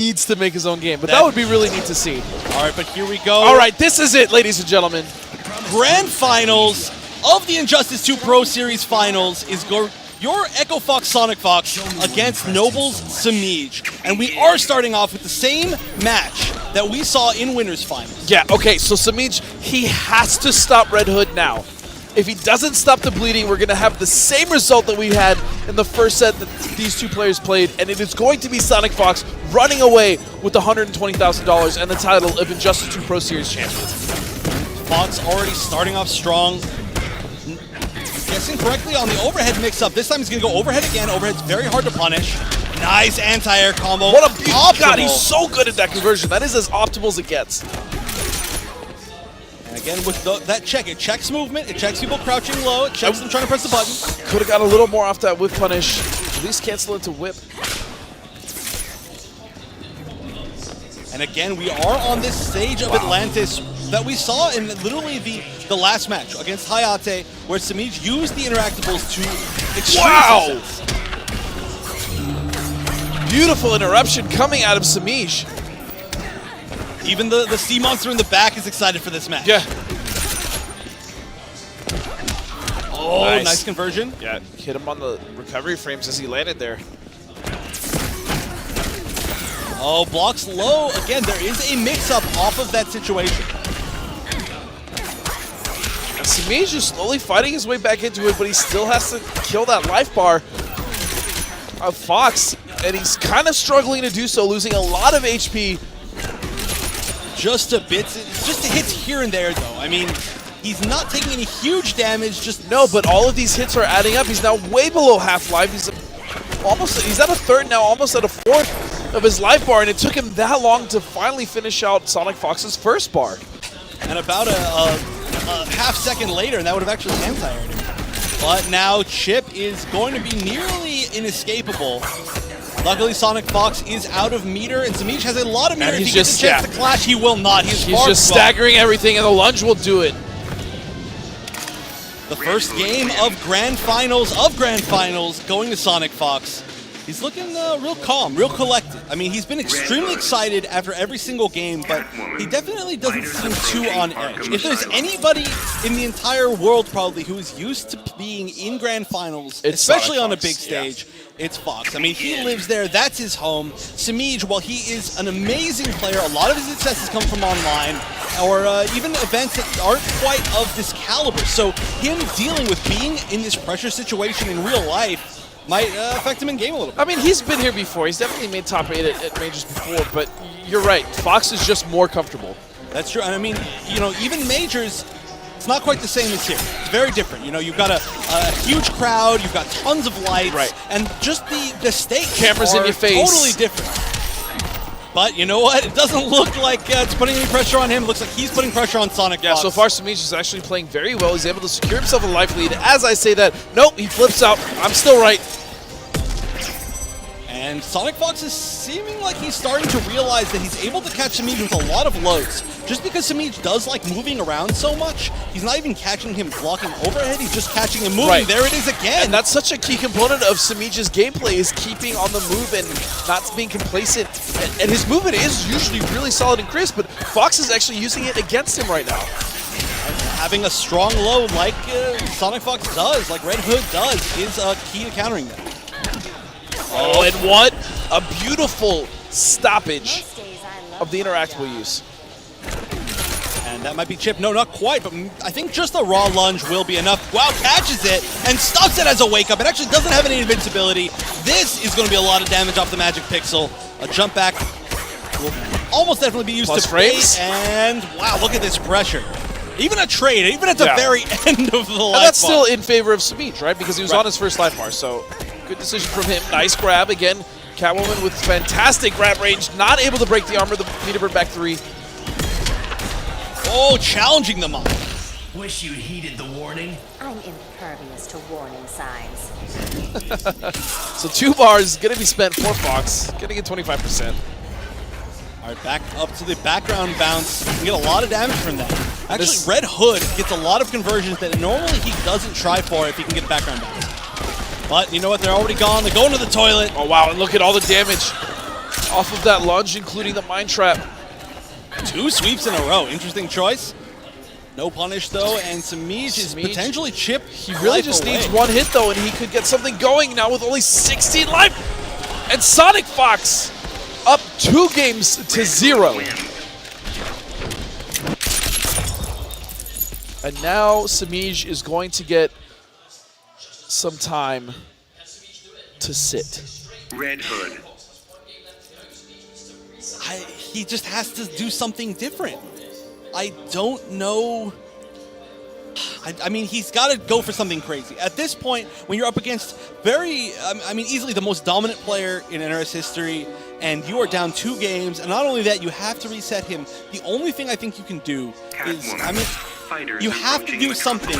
needs to make his own game, but that would be really neat to see. All right, but here we go. All right, this is it, ladies and gentlemen. Grand Finals of the Injustice 2 Pro Series Finals is your Echo Fox SonicFox against Noble's Semiij. And we are starting off with the same match that we saw in Winners Finals. Yeah, okay, so Semiij, he has to stop Red Hood now. If he doesn't stop the bleeding, we're going to have the same result that we had in the first set that these two players played, and it is going to be SonicFox running away with the $120,000 and the title of Injustice 2 Pro Series champion. Fox already starting off strong. Guessing correctly on the overhead mix-up. This time he's going to go overhead again. Overhead's very hard to punish. Nice anti-air combo. What a God, he's so good at that conversion. That is as optimal as it gets. And again, with that check, it checks movement, it checks people crouching low, it checks them trying to press the button. Could have got a little more off that whip punish. At least cancel it to whip. And again, we are on this stage of Atlantis that we saw in literally the last match against Hayate, where Semiij used the interactables to extreme success. Beautiful interruption coming out of Semiij. Even the sea monster in the back is excited for this match. Yeah. Oh, nice conversion. Yeah, hit him on the recovery frames as he landed there. Oh, blocks low. Again, there is a mix-up off of that situation. And Semiij is slowly fighting his way back into it, but he still has to kill that life bar of Fox, and he's kind of struggling to do so, losing a lot of HP. Just a bit, just hits here and there, though. I mean, he's not taking any huge damage. Just no, but all of these hits are adding up. He's now way below half life. He's at a third now, almost at a fourth of his life bar, and it took him that long to finally finish out SonicFox's first bar. And about a half second later, and that would have actually anti-aired him. But now Chip is going to be nearly inescapable. Luckily, SonicFox is out of meter, and Semiij has a lot of meter. If he gets a chance to clash, he will not. He's just staggering everything, and the lunge will do it. The first game of Grand Finals going to SonicFox. He's looking real calm, real collected. I mean, he's been extremely excited after every single game, but he definitely doesn't seem too on edge. If there's anybody in the entire world probably who is used to being in Grand Finals, especially on a big stage, it's Fox. I mean, he lives there. That's his home. Semiij, while he is an amazing player, a lot of his successes come from online or even events that aren't quite of this caliber. So him dealing with being in this pressure situation in real life might affect him in game a little bit. I mean, he's been here before. He's definitely made top 8 at majors before, but you're right. Fox is just more comfortable. That's true. And I mean, you know, even majors, it's not quite the same as here. It's very different. You know, you've got a huge crowd, you've got tons of lights, and just the stakes cameras in your face. Totally different. But you know what? It doesn't look like it's putting any pressure on him. It looks like he's putting pressure on SonicFox. Yeah, so far Semiij is actually playing very well. He's able to secure himself a life lead. As I say that, nope, he flips out. I'm still right. And SonicFox is seeming like he's starting to realize that he's able to catch Semiij with a lot of loads. Just because Semiij does like moving around so much, he's not even catching him blocking overhead, he's just catching him moving. Right. There it is again. And that's such a key component of Semiij's gameplay, is keeping on the move and not being complacent. And his movement is usually really solid and crisp, but Fox is actually using it against him right now. Having a strong low like SonicFox does, like Red Hood does, is key to countering that. Oh, and what a beautiful stoppage of the interactable use. And that might be Chip. No, not quite, but I think just a raw lunge will be enough. Wow, catches it and stops it as a wake-up. It actually doesn't have any invincibility. This is going to be a lot of damage off the Magic Pixel. A jump back will almost definitely be used to bait. And wow, look at this pressure. Even a trade, even at the very end of the life bar. And that's still in favor of Semiij, right? Because he was on his first life bar, so good decision from him. Nice grab. Again, Catwoman with fantastic grab range. Not able to break the armor. The Peterbird back 3. Oh, challenging them up. Wish you'd heeded the warning. I'm impervious to warning signs. So 2 bars going to be spent for Fox. Going to get 25%. All right, back up to the background bounce. You can get a lot of damage from that. Actually, Red Hood gets a lot of conversions that normally he doesn't try for if he can get background bounce. But you know what? They're already gone. They're going to the toilet. Oh, wow. And look at all the damage. off of that lunge, including the Mind Trap. 2 sweeps in a row. Interesting choice. No punish, though, and Semiij is potentially chipped. He really just needs one hit, though, and he could get something going now with only 16 life. And SonicFox up 2 games to 0. And now Semiij is going to get some time to sit. Red Hood. He just has to do something different. I don't know. I mean, he's got to go for something crazy. At this point, when you're up against easily the most dominant player in NRS history, and you are down 2 games, and not only that, you have to reset him. The only thing I think you can do is, you have to do something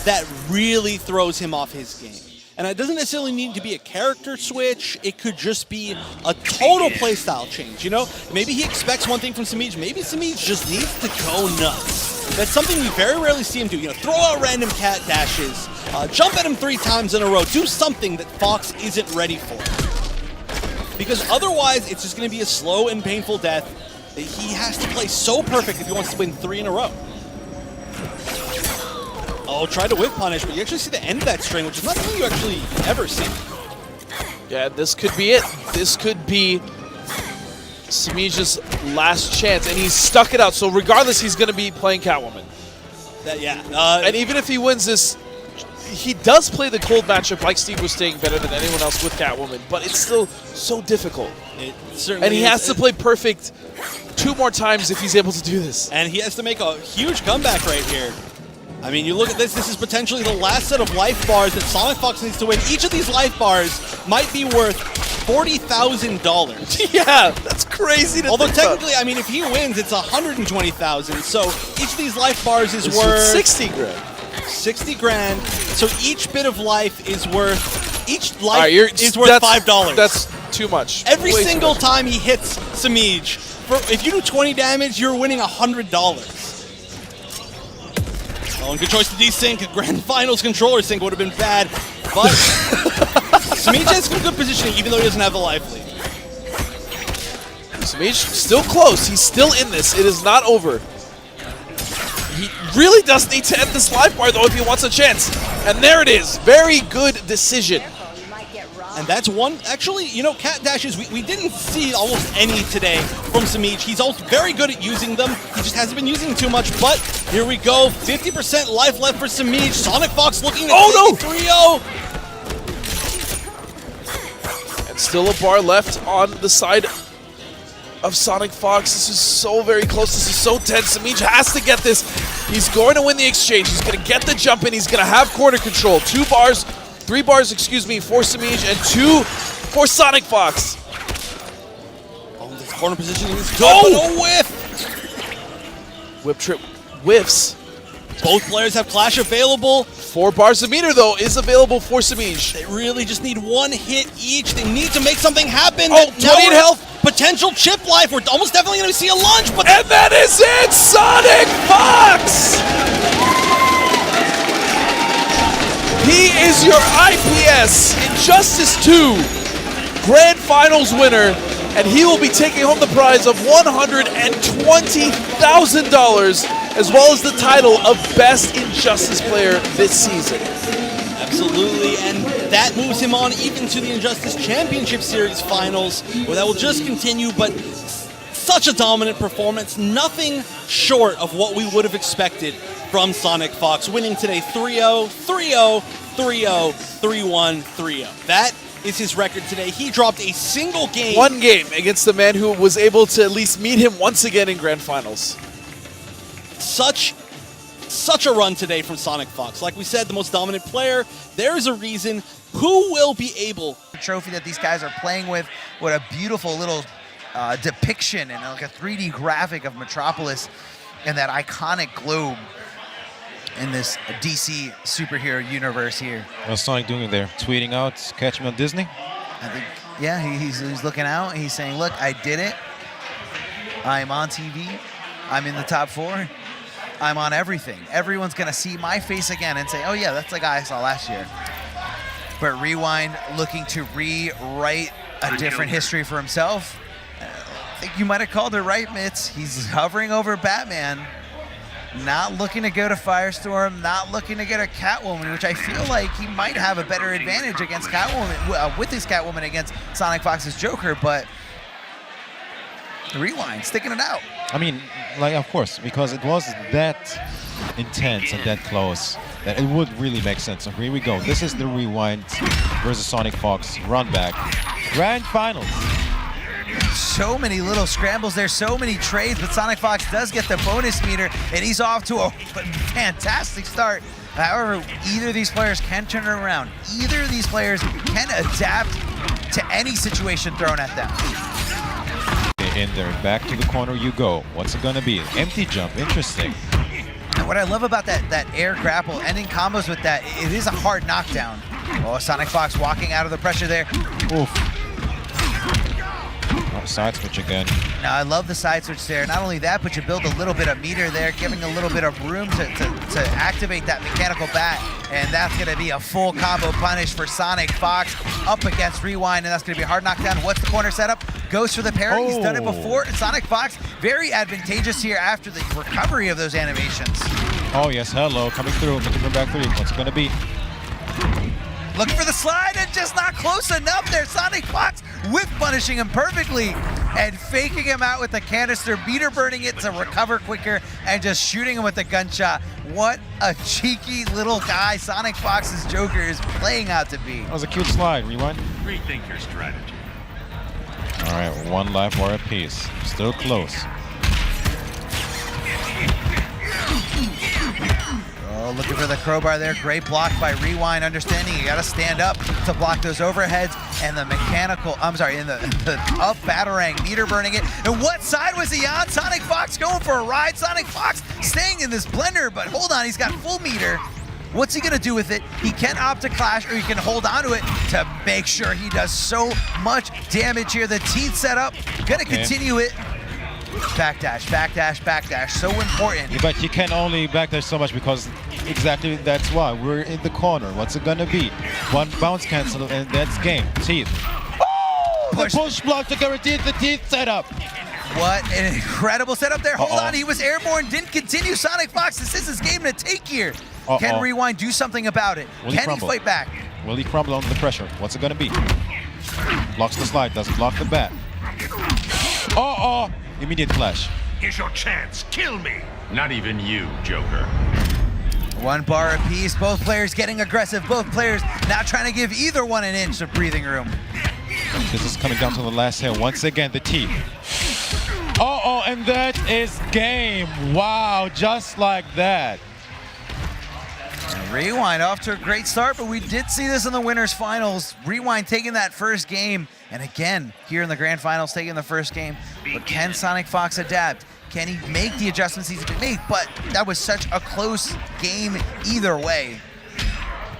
that really throws him off his game. And it doesn't necessarily need to be a character switch. It could just be a total playstyle change, you know? Maybe he expects one thing from Semiij. Maybe Semiij just needs to go nuts. That's something we very rarely see him do. You know, throw out random cat dashes, jump at him 3 times in a row, do something that Fox isn't ready for. Because otherwise, it's just going to be a slow and painful death that he has to play so perfect if he wants to win 3 in a row. Oh, tried to whip punish, but you actually see the end of that string, which is not something you actually ever see. Yeah, this could be it. This could be Semiij's last chance, and he's stuck it out. So regardless, he's going to be playing Catwoman. And even if he wins this, he does play the cold matchup like Steve was saying better than anyone else with Catwoman, but it's still so difficult. It certainly and he has to play perfect 2 more times if he's able to do this. And he has to make a huge comeback right here. I mean, you look at this is potentially the last set of life bars that SonicFox needs to win. Each of these life bars might be worth $40,000. Yeah, that's crazy to Although think technically, about. I mean, if he wins, it's $120,000. So each of these life bars is worth 60 grand. 60 grand. So each bit of life is worth is worth $5. That's too much. Every Way single too much. time he hits Semiij, if you do 20 damage, you're winning $100. Oh, and good choice to desync. Grand Finals controller sync would have been bad, but Semiij has some good positioning, even though he doesn't have the life lead. Semiij still close. He's still in this. It is not over. He really does need to end this life bar, though, if he wants a chance. And there it is. Very good decision. And that's one, actually, you know, cat dashes, we didn't see almost any today from Semiij. He's also very good at using them. He just hasn't been using them too much, but here we go. 50% life left for Semiij. SonicFox looking to take 3-0. And still a bar left on the side of SonicFox. This is so very close. This is so tense. Semiij has to get this. He's going to win the exchange. He's going to get the jump in. He's going to have corner control. 3 bars, excuse me, for Semiij and 2 for SonicFox. Oh, this corner positioning is good, but a whiff! Whip trip whiffs. Both players have Clash available. 4 bars a meter, though, is available for Semiij. They really just need 1 hit each. They need to make something happen. Oh, 28 health. Potential chip life. We're almost definitely going to see a lunge, but... And that is it! SonicFox! He is your IPS Injustice 2 Grand Finals winner, and he will be taking home the prize of $120,000, as well as the title of Best Injustice Player this season. Absolutely, and that moves him on even to the Injustice Championship Series Finals, where that will just continue, but such a dominant performance, nothing short of what we would have expected from SonicFox, winning today 3-0, 3-0, 3-0, 3-1, 3-0. That is his record today. He dropped a single game. 1 game against the man who was able to at least meet him once again in Grand Finals. Such a run today from SonicFox. Like we said, the most dominant player. There is a reason. Who will be able? The trophy that these guys are playing with. What a beautiful little depiction and like a 3D graphic of Metropolis and that iconic globe in this DC superhero universe here. What's Sonic doing there? Tweeting out, catch me on Disney? I think, yeah, he's looking out. He's saying, look, I did it. I'm on TV. I'm in the top 4. I'm on everything. Everyone's going to see my face again and say, oh, yeah, that's the guy I saw last year. But Rewind looking to rewrite a different history for himself. think you might have called it right, Mitz. He's hovering over Batman. Not looking to go to Firestorm, not looking to get a Catwoman, which I feel like he might have a better advantage against Catwoman, with his Catwoman against SonicFox's Joker, but Rewind, sticking it out. I mean, like, of course, because it was that intense and that close that it would really make sense. So here we go. This is the Rewind versus SonicFox run back. Grand Finals. So many little scrambles there, so many trades, but SonicFox does get the bonus meter, and he's off to a fantastic start. However, either of these players can turn it around. Either of these players can adapt to any situation thrown at them. In there, back to the corner you go. What's it gonna be? Empty jump, interesting. And what I love about that air grapple, ending combos with that, it is a hard knockdown. Oh, SonicFox walking out of the pressure there. Oof. Oh, side switch again. Now, I love the side switch there. Not only that, but you build a little bit of meter there, giving a little bit of room to activate that mechanical bat. And that's going to be a full combo punish for SonicFox up against Rewind, and that's going to be a hard knockdown. What's the corner setup? Goes for the parry. He's done it before. And SonicFox, very advantageous here after the recovery of those animations. Oh, yes, hello. Coming through. Looking for back three. What's it going to be? Looking for the slide and just not close enough there. SonicFox whip punishing him perfectly and faking him out with the canister, meter burning it to recover quicker and just shooting him with the gunshot. What a cheeky little guy SonicFox's Joker is playing out to be. That was a cute slide. Rewind. Rethink your strategy. All right, one life war apiece. Still close. Oh, looking for the crowbar there. Great block by Rewind, understanding you got to stand up to block those overheads and the mechanical, in the up batarang, meter burning it. And what side was he on? SonicFox going for a ride. SonicFox staying in this blender, but hold on, he's got full meter. What's he going to do with it? He can opt to clash, or he can hold on to it to make sure he does so much damage here. The teeth set up, going to continue it. Backdash, backdash, backdash, so important. Yeah, but you can only backdash so much because exactly that's why. We're in the corner. What's it gonna be? One bounce cancel and that's game. Teeth. Oh! The push block to guarantee the teeth setup. What an incredible setup there. Hold on, he was airborne, didn't continue. SonicFox, this is his game to take here. Can Rewind do something about it? Can he fight back? Will he crumble under the pressure? What's it gonna be? Blocks the slide, doesn't block the bat. Immediate clash. Here's your chance. Kill me. Not even you, Joker. One bar apiece. Both players getting aggressive. Both players not trying to give either one an inch of breathing room. This is coming down to the last hit. Once again, the teeth. And that is game. Wow, just like that. Rewind off to a great start, but we did see this in the winners finals. Rewind taking that first game, and again, here in the grand finals, taking the first game. But can SonicFox adapt? Can he make the adjustments he's to make? But that was such a close game either way.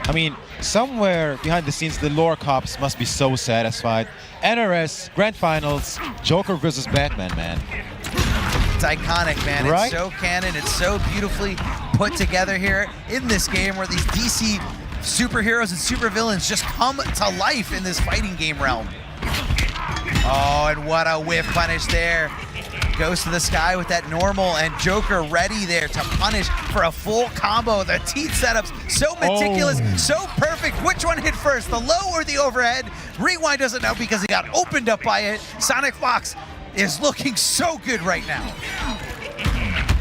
I mean, somewhere behind the scenes, the lore cops must be so satisfied. NRS, grand finals, Joker versus Batman, man. It's iconic, man. Right? It's so canon. It's so beautifully put together here in this game where these DC superheroes and supervillains just come to life in this fighting game realm. Oh, and what a whiff punish there. Goes to the sky with that normal, and Joker ready there to punish for a full combo. The teeth setups, so meticulous, so perfect. Which one hit first, the low or the overhead? Rewind doesn't know because he got opened up by it. SonicFox is looking so good right now.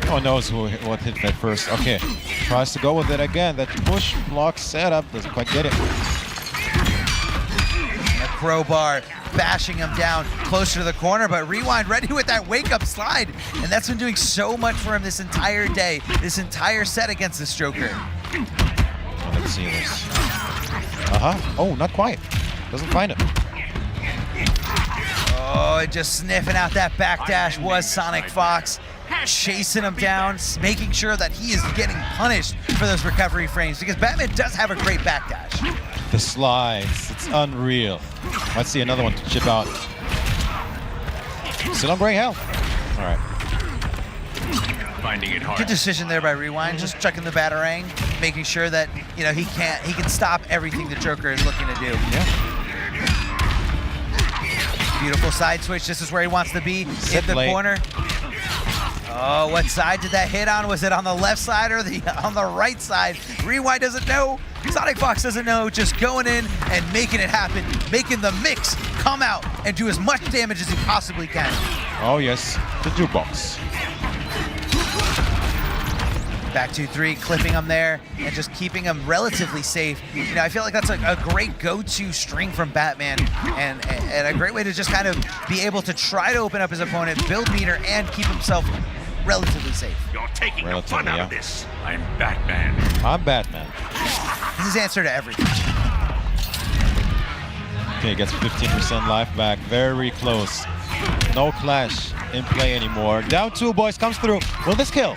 No one knows what hit that first. Okay, tries to go with it again. That push block setup doesn't quite get it. A crowbar bashing him down closer to the corner, but Rewind ready with that wake-up slide, and that's been doing so much for him this entire day, this entire set against this Joker. Oh, let's see this. Oh, not quite. Doesn't find it. Oh, just sniffing out that backdash was SonicFox, chasing him down, making sure that he is getting punished for those recovery frames, because Batman does have a great backdash. The slides, it's unreal. Let's see another one to chip out. Still on great health. All right. Finding it hard. Good decision there by Rewind, just chucking the batarang, making sure that he can stop everything the Joker is looking to do. Yeah. Beautiful side switch. This is where he wants to be, Sit in the late. corner. Oh, what side did that hit on? Was it on the left side or on the right side? Rewind doesn't know. SonicFox doesn't know. Just going in and making it happen, making the mix come out and do as much damage as he possibly can. Oh yes, the jukebox. Back 2-3, clipping him there and just keeping him relatively safe. You know, I feel like that's a great go-to string from Batman and a great way to just kind of be able to try to open up his opponent, build meter, and keep himself relatively safe. You're taking the Relatively, fun out yeah. of this. I'm Batman. I'm Batman. This is his answer to everything. Okay, gets 15% life back. Very close. No clash in play anymore. Down 2, boys. Comes through. Will this kill?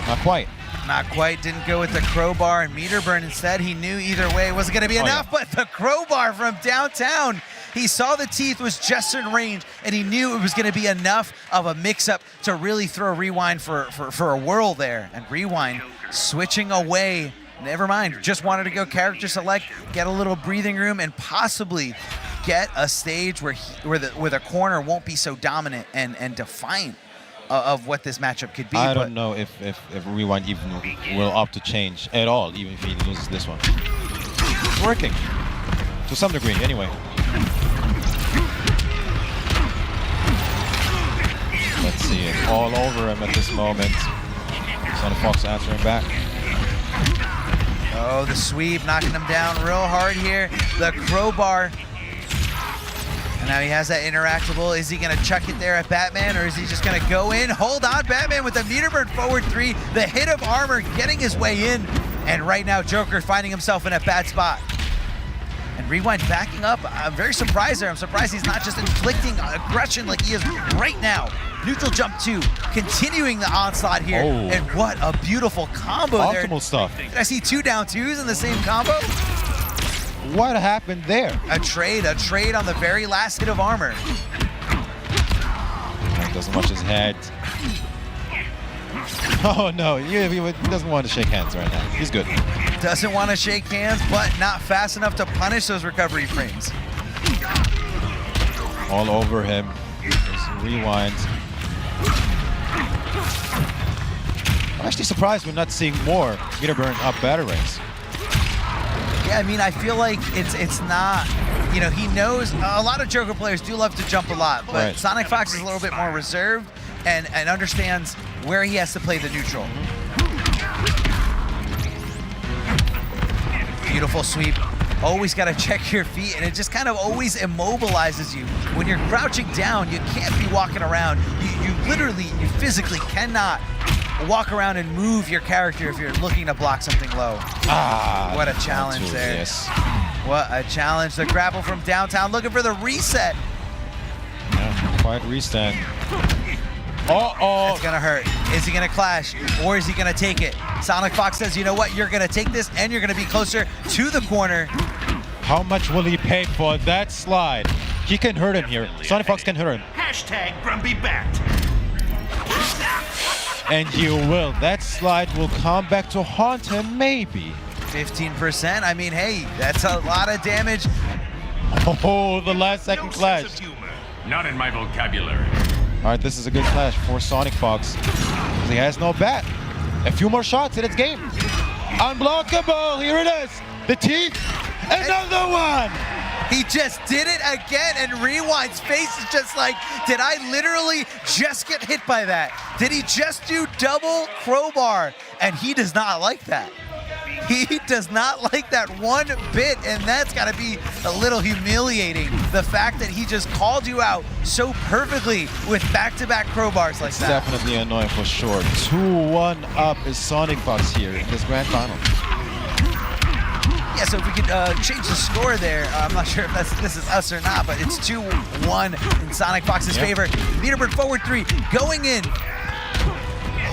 Not quite. Not quite, didn't go with the crowbar and meter burn instead. He knew either way it wasn't gonna be enough, yeah. but the crowbar from downtown. He saw the teeth was just in range and he knew it was gonna be enough of a mix-up to really throw Rewind for a whirl there. And Rewind switching away, never mind, just wanted to go character select, get a little breathing room and possibly get a stage where the corner won't be so dominant and defiant of what this matchup could be. I don't know if Rewind even will opt to change at all, even if he loses this one. It's working. To some degree, anyway. Let's see it all over him at this moment. SonicFox answering back. Oh, the sweep, knocking him down real hard here. The crowbar. And now he has that interactable. Is he gonna chuck it there at Batman or is he just gonna go in? Hold on, Batman with the meter burn forward 3. The hit of armor getting his way in. And right now, Joker finding himself in a bad spot. And Rewind backing up. I'm very surprised there. I'm surprised he's not just inflicting aggression like he is right now. Neutral jump 2, continuing the onslaught here. Oh. And what a beautiful combo there. Optimal stuff. Did I see 2 down 2s in the same combo? What happened there? A trade on the very last hit of armor. He doesn't watch his head. Oh no, he doesn't want to shake hands right now. He's good. Doesn't want to shake hands, but not fast enough to punish those recovery frames. All over him. Just Rewind. I'm actually surprised we're not seeing more meter burn up batarangs. Yeah, I mean, I feel like it's not, you know, he knows, a lot of Joker players do love to jump a lot, but Right. SonicFox is a little bit more reserved and understands where he has to play the neutral. Beautiful sweep. Always got to check your feet, and it just kind of always immobilizes you. When you're crouching down, you can't be walking around. You literally, you physically cannot walk around and move your character if you're looking to block something low. Ah, What a challenge two, there. Yes. What a challenge. The grapple from downtown, looking for the reset. Yeah, quite restand. Uh-oh. It's gonna hurt. Is he gonna clash or is he gonna take it? SonicFox says, you know what, you're gonna take this and you're gonna be closer to the corner. How much will he pay for that slide? He can hurt him here. SonicFox can hurt him. Hashtag Grumpy Bat. And you will. That slide will come back to haunt him, maybe. 15%, I mean, hey, that's a lot of damage. Oh, the last second No clash. sense of humor. Not in my vocabulary. All right, this is a good clash for SonicFox. He has no bat. A few more shots and it's game. Unblockable, here it is. The teeth, another one. He just did it again, and Rewind's face is just like, did I literally just get hit by that? Did he just do double crowbar? And he does not like that. He does not like that one bit, and that's gotta be a little humiliating. The fact that he just called you out so perfectly with back-to-back crowbars like It's that. definitely annoying for sure. 2-1 up is SonicFox here in this grand final. Yeah, so if we could change the score there, I'm not sure if this is us or not, but it's 2-1 in SonicFox's favor. Meterburn forward 3, going in.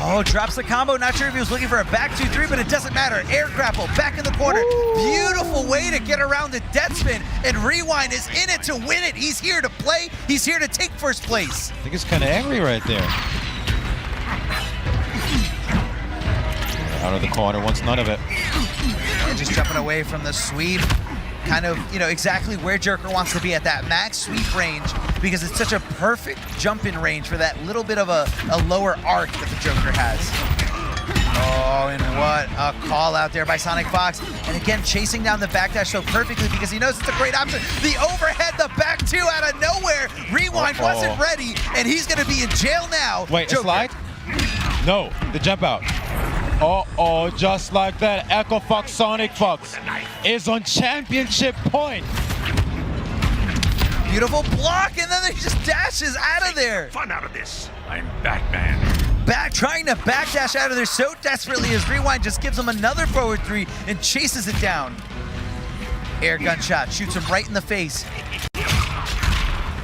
Oh, drops the combo. Not sure if he was looking for a back 2-3, but it doesn't matter. Air grapple, back in the corner. Ooh. Beautiful way to get around the death spin, and Rewind is in it to win it. He's here to play. He's here to take first place. I think he's kind of angry right there. Out of the corner, wants none of it. And just jumping away from the sweep. Kind of, you know, exactly where Joker wants to be at that max sweep range, because it's such a perfect jump-in range for that little bit of a lower arc that the Joker has. Oh, and what a call out there by SonicFox. And again, chasing down the backdash so perfectly because he knows it's a great option. The overhead, the back two out of nowhere. Rewind wasn't ready, and he's going to be in jail now. Wait, Joker. a slide? No, the jump out. Uh-oh, just like that, Echo Fox SonicFox is on championship point. Beautiful block, and then he just dashes out of there. Fun out of this. I'm Batman. Trying to backdash out of there so desperately as Rewind just gives him another forward three and chases it down. Air gun shot, shoots him right in the face.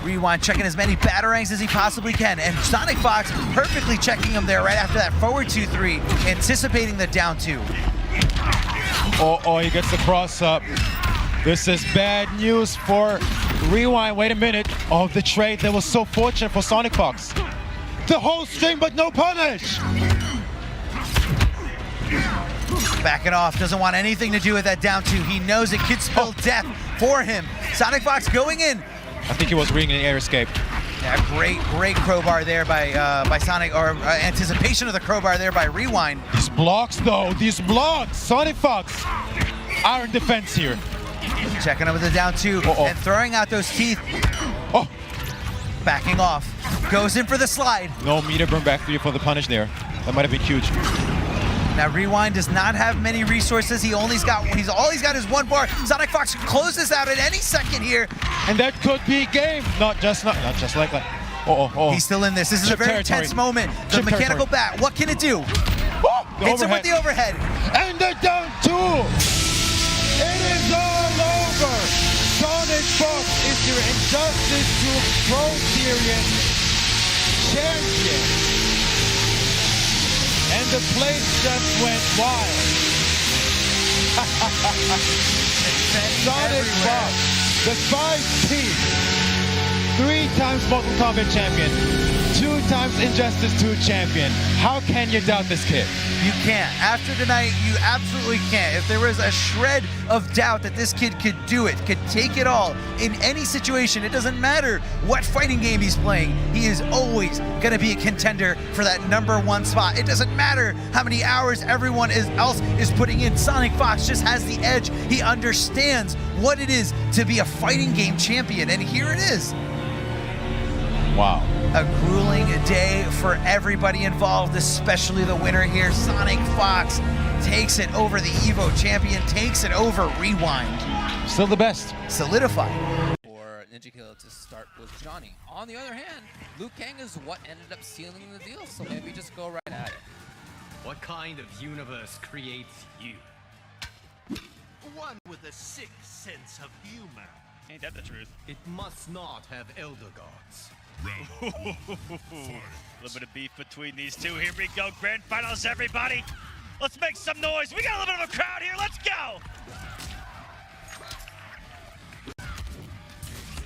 Rewind checking as many batarangs as he possibly can, and SonicFox perfectly checking him there right after that forward 2-3, anticipating the down 2. Oh, he gets the cross up. This is bad news for Rewind. Wait a minute. Oh, the trade that was so fortunate for SonicFox. The whole string, but no punish. Backing off, doesn't want anything to do with that down 2. He knows it could spell death for him. SonicFox going in. I think he was reading an air escape. Yeah, great crowbar there by Sonic, or anticipation of the crowbar there by Rewind. These blocks, though, these blocks. SonicFox are in defense here. Checking over the down 2 and throwing out those teeth. Oh, backing off, goes in for the slide. No meter burn back 3 for the punish there. That might have been huge. Now Rewind does not have many resources. All he's got is one bar. SonicFox closes out at any second here. And that could be game. Not just like that. Oh. He's still in this. This is a very tense moment. The mechanical bat, what can it do? Hits him with the overhead. And the down 2. It is all over. SonicFox is your Injustice 2 Pro Series champion. And the place just went wild. SonicFox, the 5-team, 3-times Mortal Kombat champion, 2-times Injustice 2 champion. How can you doubt this kid? You can't. After tonight, you absolutely can't. If there was a shred of doubt that this kid could do it, could take it all in any situation, it doesn't matter what fighting game he's playing, he is always going to be a contender for that #1 spot. It doesn't matter how many hours everyone else is putting in. SonicFox just has the edge. He understands what it is to be a fighting game champion, and here it is. Wow. A grueling day for everybody involved, especially the winner here. SonicFox takes it over the Evo champion, takes it over Rewind. Still the best. Solidified. For Ninjakilla to start with Johnny. On the other hand, Liu Kang is what ended up sealing the deal, so maybe just go right at it. What kind of universe creates you? One with a sick sense of humor. Ain't that the truth? It must not have elder gods. A little bit of beef between these two. Here we go. Grand finals, everybody. Let's make some noise. We got a little bit of a crowd here. Let's go.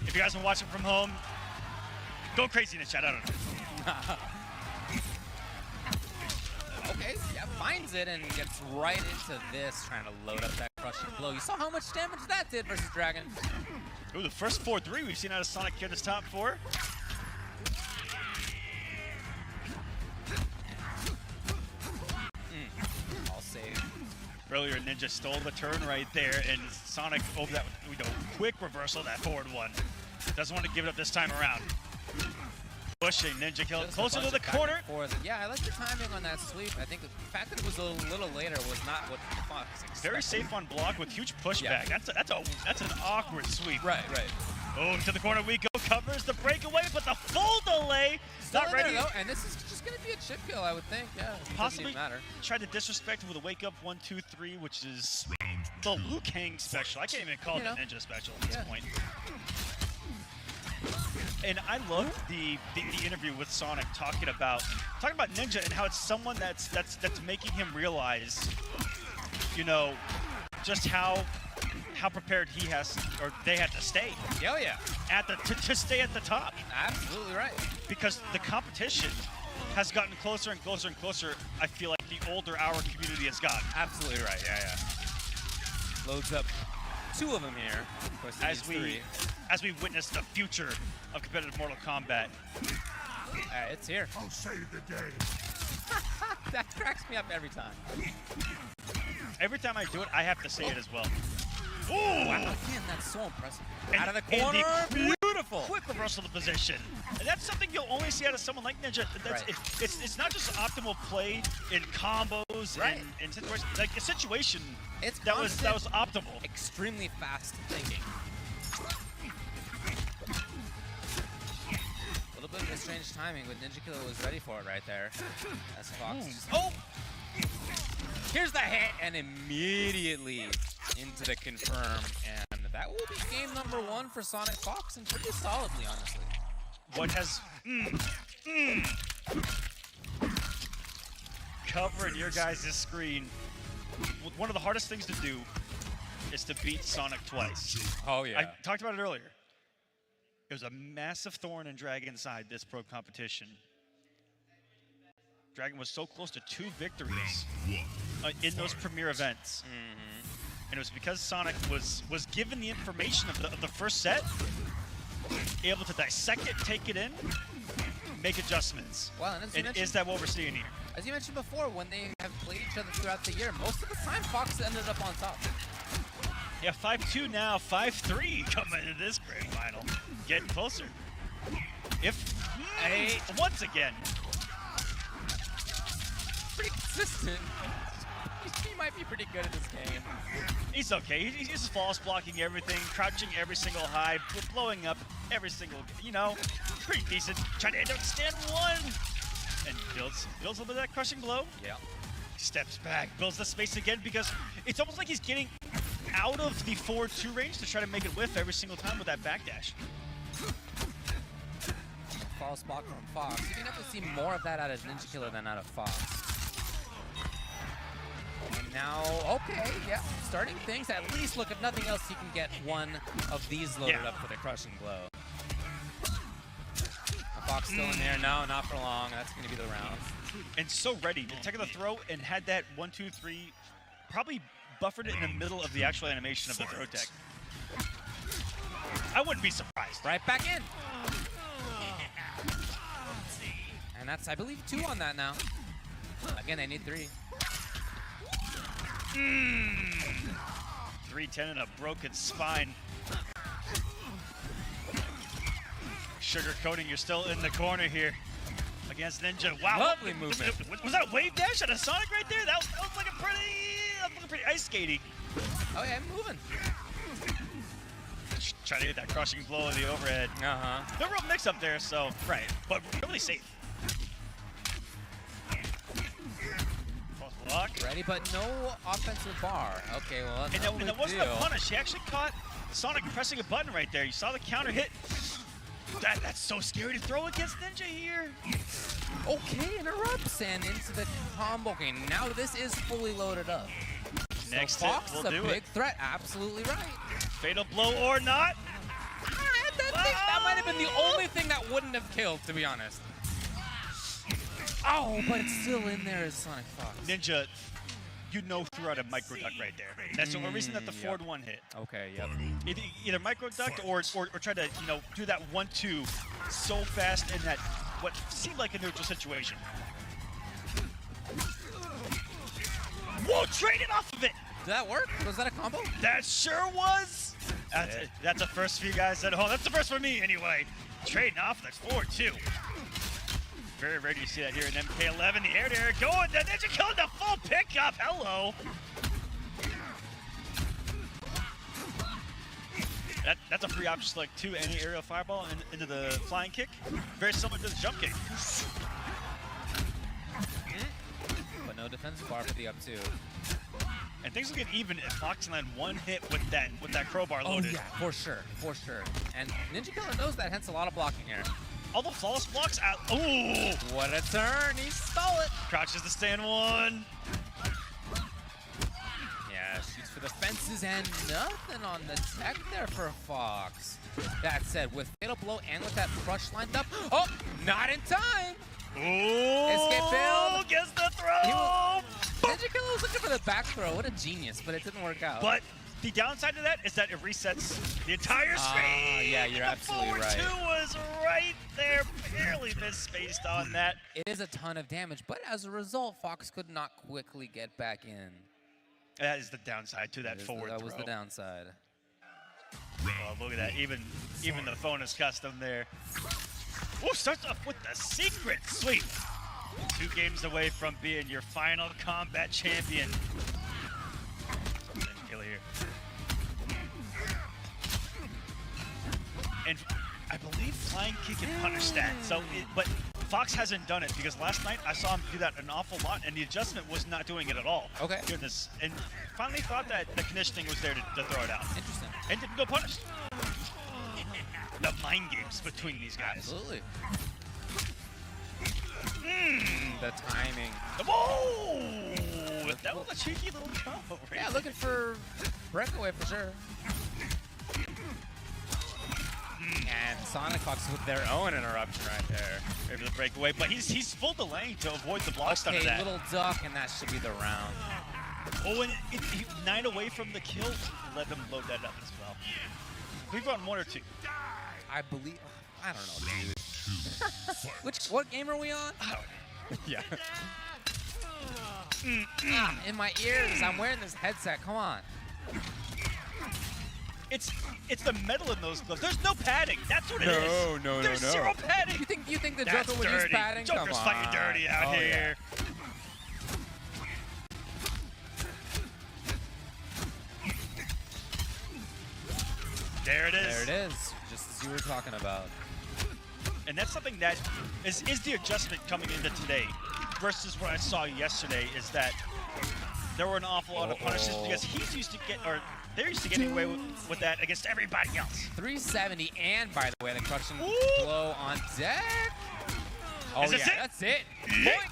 If you guys are watching from home, go crazy in the chat. I don't know. Okay, yeah, finds it and gets right into this, trying to load up that crushing blow. You saw how much damage that did versus Dragon. Ooh, the first 4-3 we've seen out of Sonic here in this top 4. All saved. Earlier, Ninja stole the turn right there, and Sonic over that quick reversal of that forward one. Doesn't want to give it up this time around. Pushing Ninjakilla closer to the corner. Yeah, I like the timing on that sweep. I think the fact that it was a little later was not what Fox expected. Very safe on block with huge pushback. Yeah. That's an awkward sweep. Right. Oh, to the corner we go. Covers the breakaway, but the full delay. Still not ready. There, though, and this is just going to be a chip kill, I would think. Yeah, possibly matter. Tried to disrespect with a wake up 1-2-3, which is the Liu Kang special. I can't even call it a Ninja special at this point. And I loved the interview with Sonic talking about Ninja and how it's someone that's making him realize, just how prepared he has, or they had to stay. Oh yeah. To stay at the top. Absolutely right. Because the competition has gotten closer and closer and closer. I feel like the older our community has gotten. Absolutely right. Yeah. Loads up 2 of them here. Of course, as we 3. as we witness the future of competitive Mortal Kombat. It's here. I'll save the day. That cracks me up every time. Every time I do it, I have to say it as well. Ooh! Wow, again, that's so impressive. And, Out of the corner, beautiful. Quick reversal of position. And that's something you'll only see out of someone like Ninja. That's, Right. It's not just optimal play in combos Right. and situations. Like a situation It's that was optimal. Extremely fast thinking. A little bit of a strange timing, but Ninjakilla was ready for it right there. As Fox just, oh! Here's the hit, and immediately into the confirm. And that will be game number 1 for SonicFox, and pretty solidly, honestly. What has covering your guys' screen. One of the hardest things to do is to beat Sonic twice. Oh, yeah. I talked about it earlier. It was a massive thorn in Dragon's side this pro competition. Dragon was so close to 2 victories in those premier events. And it was because Sonic was given the information of the first set, able to dissect it, take it in, make adjustments. Well, and as you mentioned, is that what we're seeing here? As you mentioned before, when they have played each other throughout the year, most of the time Fox ended up on top. Yeah, 5-2 now, 5-3 coming into this grand final. Getting closer. Once again. Pretty consistent. He might be pretty good at this game. He's okay. He's just false blocking everything, crouching every single high, blowing up every single, pretty decent. Trying to end up stand 1. And builds a little bit of that crushing blow. Yeah. Steps back, builds the space again because it's almost like he's getting out of the forward 2 range to try to make it whiff every single time with that backdash. False block from Fox. You can definitely see more of that out of Ninjakilla than out of Fox. And now, okay, yeah, starting things. At least, look, if nothing else, he can get one of these loaded up for the crushing blow. Fox still in there. No, not for long. That's going to be the round. And so ready. Taking the throw and had that 1, 2, 3, probably buffered it in the middle of the actual animation of the throw tech. I wouldn't be surprised. Right back in. And that's, I believe, 2 on that now. Again, they need 3. 310 and a broken spine. Sugarcoating, you're still in the corner here against Ninja. Wow. Lovely movement. Was that a wave dash at a Sonic right there? That was looking pretty ice skating. Oh, yeah, moving. Trying to hit that crushing blow in the overhead. No real mix up there, so. Right. But really safe. False block. Ready, but no offensive bar. Okay, well, that's And that wasn't a punish. He actually caught Sonic pressing a button right there. You saw the counter hit. That's so scary to throw against Ninja here. Okay, interrupts and into the combo. Okay, now this is fully loaded up. Next so Fox hit is will a do big it. threat. Absolutely right. Fatal blow or not. I think that might have been the only thing that wouldn't have killed, to be honest. Oh, but it's still in there as SonicFox. Ninja, threw out a micro duck right there. That's the only reason that the forward 1 hit. Okay, yep. Either micro ducked or try to do that 1-2 so fast in that what seemed like a neutral situation. Whoa, traded off of it. Did that work? Was that a combo? That sure was. That's a first for you guys at home. That's the first for me anyway. Trading off the 4-2. Very rare to see that here in MK11. The air going. The Ninjakilla the full pickup. Hello. That's a free option select too. Any aerial fireball into the flying kick. Very similar to the jump kick. But no defense bar for the up 2. And things will get even if Fox land 1 hit with that crowbar loaded. Oh yeah, for sure. And Ninjakilla knows that, hence a lot of blocking here. All the flawless blocks out. Ooh! What a turn! He stole it. Crouches to stand 1. Yeah, shoots for the fences and nothing on the tech there for Fox. That said, with Fatal Blow and with that crush lined up, oh, not in time. Ooh! Escape failed. Gets the throw. Ninjakilla was looking for the back throw. What a genius, but it didn't work out. But The downside to that is that it resets the entire screen. Yeah, you're absolutely right. The forward 2 was right there, barely misspaced on that. It is a ton of damage, but as a result, Fox could not quickly get back in. That is the downside to that forward throw. That was the downside. Oh, look at that. Even the phone is custom there. Oh, starts off with the secret sweep. 2 games away from being your final combat champion. Ninjakilla here. And I believe flying kick can punish that. So, but Fox hasn't done it because last night I saw him do that an awful lot, and the adjustment was not doing it at all. Okay. Goodness. And finally thought that the conditioning was there to throw it out. Interesting. And didn't go punished. The mind games between these guys. Absolutely. The timing. Oh! That was a cheeky little combo. Right? Yeah, looking for breakaway for sure. And SonicFox with their own interruption right there. Maybe the breakaway, but he's full delaying to avoid the block stun of that. Little duck, and that should be the round. Oh, and 9 away from the kill. Let them load that up as well. We've run 1 or 2. I believe. I don't know, dude. What game are we on? Yeah. In my ears, I'm wearing this headset. Come on. It's the metal in those gloves. There's no padding. That's what it is. No. There's zero padding. You think the That's Joker would dirty. use padding? Joker's fighting dirty out here. Yeah. There it is. There it is. Just as you were talking about. And that's something that is the adjustment coming into today versus what I saw yesterday is that there were an awful lot of punishes because they're used to getting away with that against everybody else. 370, and by the way, the crushing blow on deck. Oh, is this it? That's it. Boink.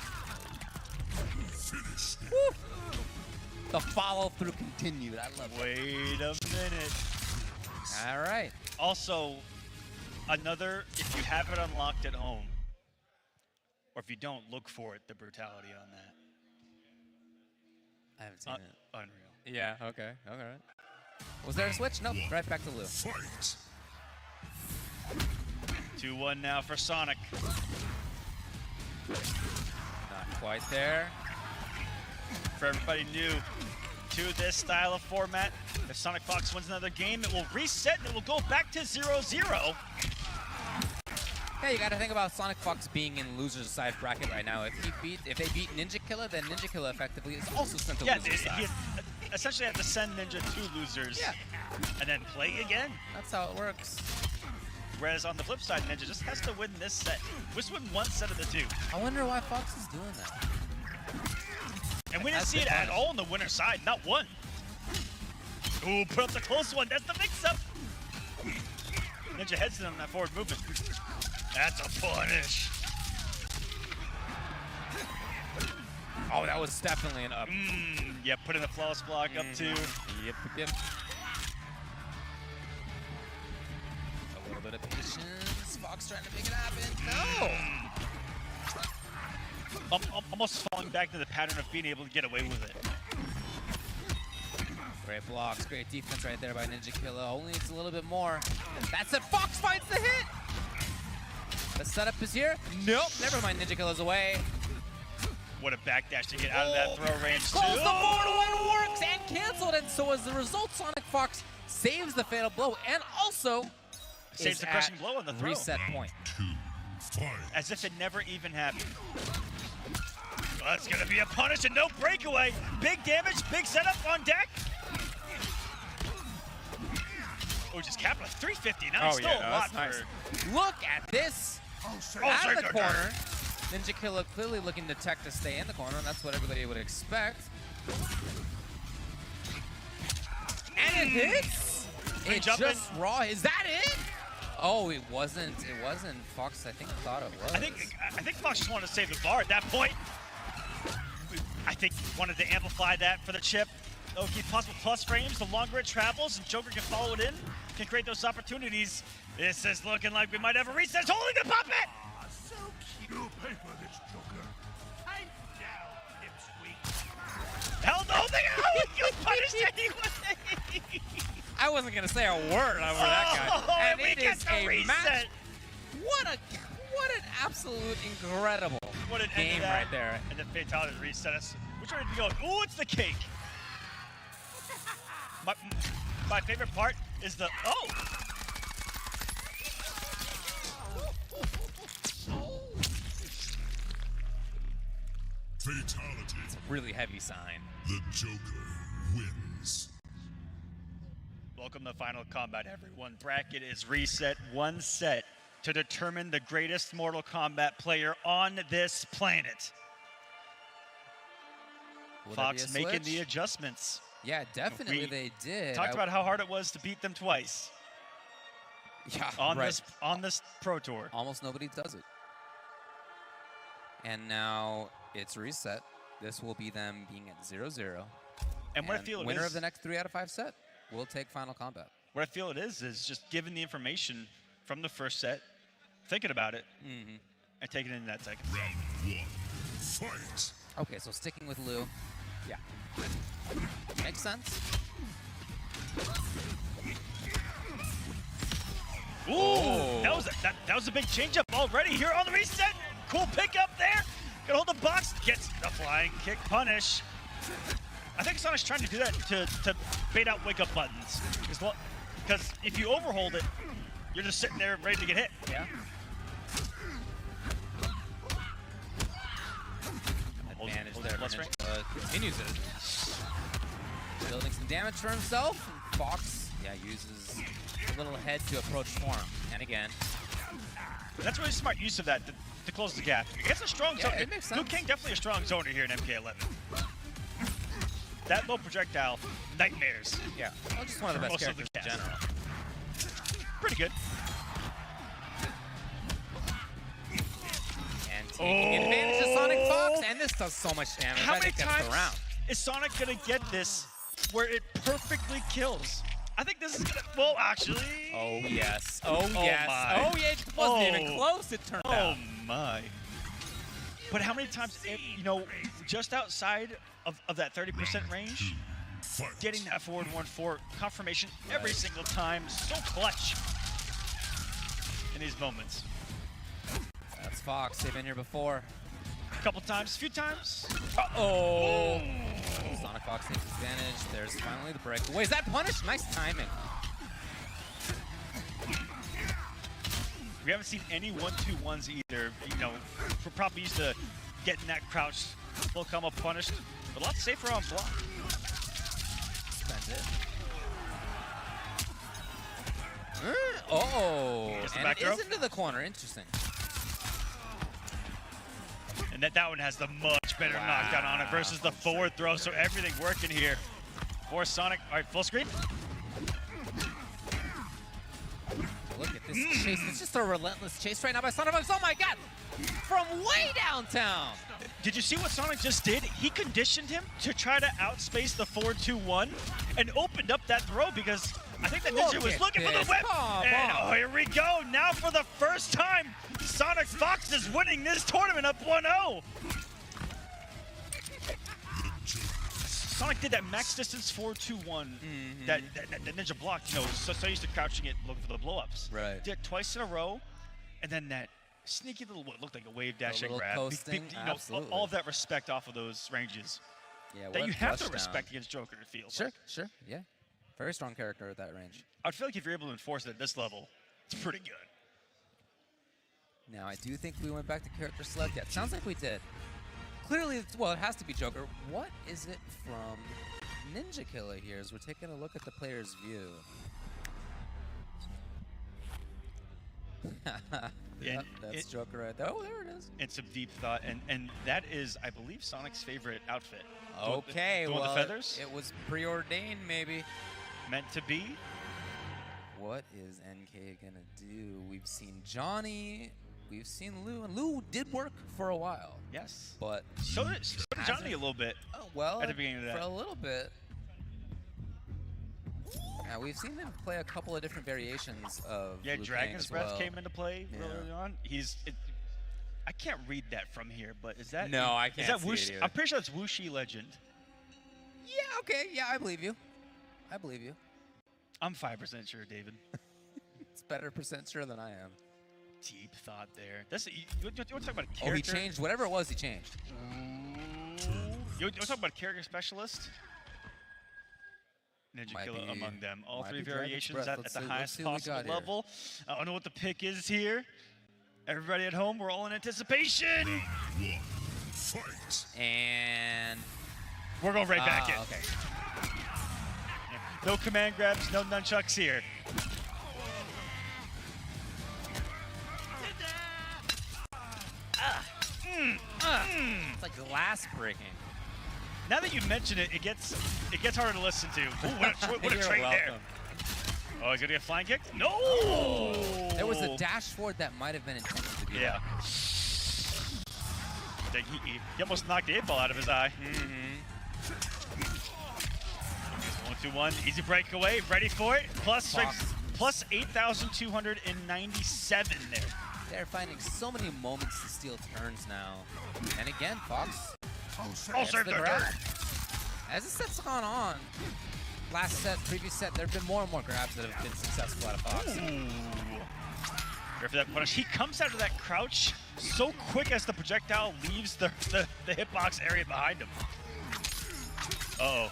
Woo. The follow-through continued. I love it. Wait a minute. All right. Also, another, if you have it unlocked at home, or if you don't, look for it, the brutality on that. I haven't seen it. Unreal. Yeah, okay. All right. Was there a switch? Nope. Right back to Lou. 2-1 now for Sonic. Not quite there. For everybody new to this style of format, if SonicFox wins another game, it will reset and it will go back to 0-0. Yeah, you got to think about SonicFox being in loser's side bracket right now. If they beat Ninjakilla, then Ninjakilla effectively is also sent to loser's side. He essentially have to send Ninja to losers. Yeah. And then play again. That's how it works. Whereas on the flip side, Ninja just has to win this set. Just win 1 set of the 2. I wonder why Fox is doing that. And we didn't see it at all on the winner's side, not one. Ooh, put up the close one. That's the mix-up. Ninja heads in on that forward movement. That's a punish. Oh, that was definitely an up. Yeah, putting the flawless block up too. Yep. A little bit of patience. Fox trying to make it happen. No! Almost falling back to the pattern of being able to get away with it. Great blocks, great defense right there by Ninjakilla. Only needs a little bit more. That's it. Fox finds the hit. The setup is here. Nope. Never mind. Ninjakilla's away. What a backdash to get out of that throw range too. The 4-1 works and canceled, and so as the result, SonicFox saves the fatal blow and also saves the crushing blow on the throw. Reset point. As if it never even happened. Well, that's gonna be a punish and no breakaway. Big damage, big setup on deck. Oh, just capped with 350. Now it's still a lot for. Look at this. Out of the corner. Ninjakilla clearly looking to tech to stay in the corner, and that's what everybody would expect. And it hits. It's just raw. Is that it? Oh, it wasn't. It wasn't. Fox, I think, thought it was. I think Fox just wanted to save the bar at that point. I think he wanted to amplify that for the chip. Oh, keep possible plus frames. The longer it travels, and Joker can follow it in, can create those opportunities. This is looking like we might have a reset. It's holding the puppet. So cute. You pay for this, Joker. I'm down, pipsqueak. Held the whole thing out. You punished anyway. wasn't gonna say a word over that guy. And we it get is the a reset. match. What an absolute incredible What an game end to that. right there. And the fatality reset us. We're trying to go, ooh, it's the cake. My favorite part is the, oh! Fatality. It's a really heavy sign. The Joker wins. Welcome to Final Kombat, everyone. Bracket is reset one set to determine the greatest Mortal Kombat player on this planet. Will there be a Fox making switch? the adjustments. Yeah, definitely We they did. Talked about how hard it was to beat them twice yeah, on right. this Pro Tour. Almost nobody does it. And now it's reset. This will be them being at 0-0. And what I feel it winner is- of the next 3 out of 5 set will take Final Kombat. What I feel it is just giving the information from the first set, thinking about it, and taking it in that second. Round one. Fight. Okay, so sticking with Liu. Yeah. Makes sense. Ooh, that was a big changeup already here on the reset. Cool pickup there. Gonna hold the box, gets the flying kick punish. I think Sonic's trying to do that to bait out wake up buttons. Because if you overhold it, you're just sitting there ready to get hit. Yeah. Advantage there. Let's rank. Continues it. Building some damage for himself. And Fox, yeah, uses a little head to approach form. And again. That's really smart use of that to close the gap. It's a strong zone. it makes Liu sense. Kang definitely a strong zoner here in MK11. That low projectile, nightmares. Yeah. Well, just one of the best Most of the characters in cast. general. Pretty good. And taking advantage of SonicFox, and this does so much damage. How I many think that's times the round. is Sonic gonna get this where it perfectly kills? I think this is gonna, well, actually. Oh, yes. Oh, yes. my. Oh, yeah. It wasn't even close, it turned out. Oh, my. But how many times, just outside of that 30% range, Fight. getting that forward 1-4 confirmation every single time, so clutch in these moments. That's Fox. They've been here before. A couple times, a few times. Oh! SonicFox takes advantage. There's finally the breakaway. Is that punish? Nice timing. We haven't seen any 1-2-1s either. We're probably used to getting that crouch, full combo punished, but a lot safer on block. Spend it. Oh! Gets the And back it throw. is into the corner. Interesting. And that one has the much better knockdown on it versus the forward throw, so everything working here for Sonic. All right, full screen. Look at this chase. It's just a relentless chase right now by SonicFox. Oh my god! From way downtown! Did you see what Sonic just did? He conditioned him to try to outspace the 4-2-1 and opened up that throw because I think the Ninja was looking for the whip. And here we go. Now for the first time, SonicFox is winning this tournament up 1-0. Sonic did that max distance 4-2-1 that Ninja blocked, so used to crouching it looking for the blow-ups. Right. Did it twice in a row, and then that sneaky little, what looked like a wave dash and little grab. coasting, absolutely. All of that respect off of those ranges. Yeah, That what you a have to touchdown. respect against Joker, it feels Sure, like. sure, yeah. Very strong character at that range. I feel like if you're able to enforce it at this level, it's pretty good. Now, I do think we went back to character select. Yeah, it sounds like we did. Clearly, it has to be Joker. What is it from Ninjakilla here as we're taking a look at the player's view? Yep, that's Joker right there. Oh, there it is. And some deep thought, and that is, I believe, Sonic's favorite outfit. Okay, the one with the feathers? it was preordained, maybe. Meant to be. What is NK gonna do? We've seen Johnny, we've seen Lou, and Lou did work for a while. Yes. But So did Johnny a little bit. well, at the beginning of that. for a little bit. Now we've seen him play a couple of different variations of Yeah, Liu Dragon's Kang as Breath well. came into play Yeah. early on. I can't read that from here, but is that No, I can't Is that see Wuxi? it either. I'm pretty sure that's Wuxi Legend. Yeah, okay, yeah, I believe you. I believe you. I'm 5% sure, David. It's better percent sure than I am. Deep thought there. That's you want to talk about a character? Oh, he changed. Whatever it was, he changed. You want to talk about a character specialist? Ninjakilla among them. All three variations at the highest possible level. I don't know what the pick is here. Everybody at home, we're all in anticipation. Round 1. Fight. And we're going right back in. Okay. No command grabs, no nunchucks here. It's like glass breaking. Now that you mention it, it gets harder to listen to. Ooh, what a trade there. Oh, he's gonna get flying kicked? No! Oh. There was a dash forward that might have been intended to be. Yeah. He almost knocked the 8-ball out of his eye. 1-2-1, easy breakaway, ready for it. Plus 8,297 there. They're finding so many moments to steal turns now. And again, Fox. Also the grab. As the set's gone on, last set, previous set, there have been more and more grabs that have been successful out of Fox. Here for that punish. He comes out of that crouch so quick as the projectile leaves the hitbox area behind him. Uh-oh.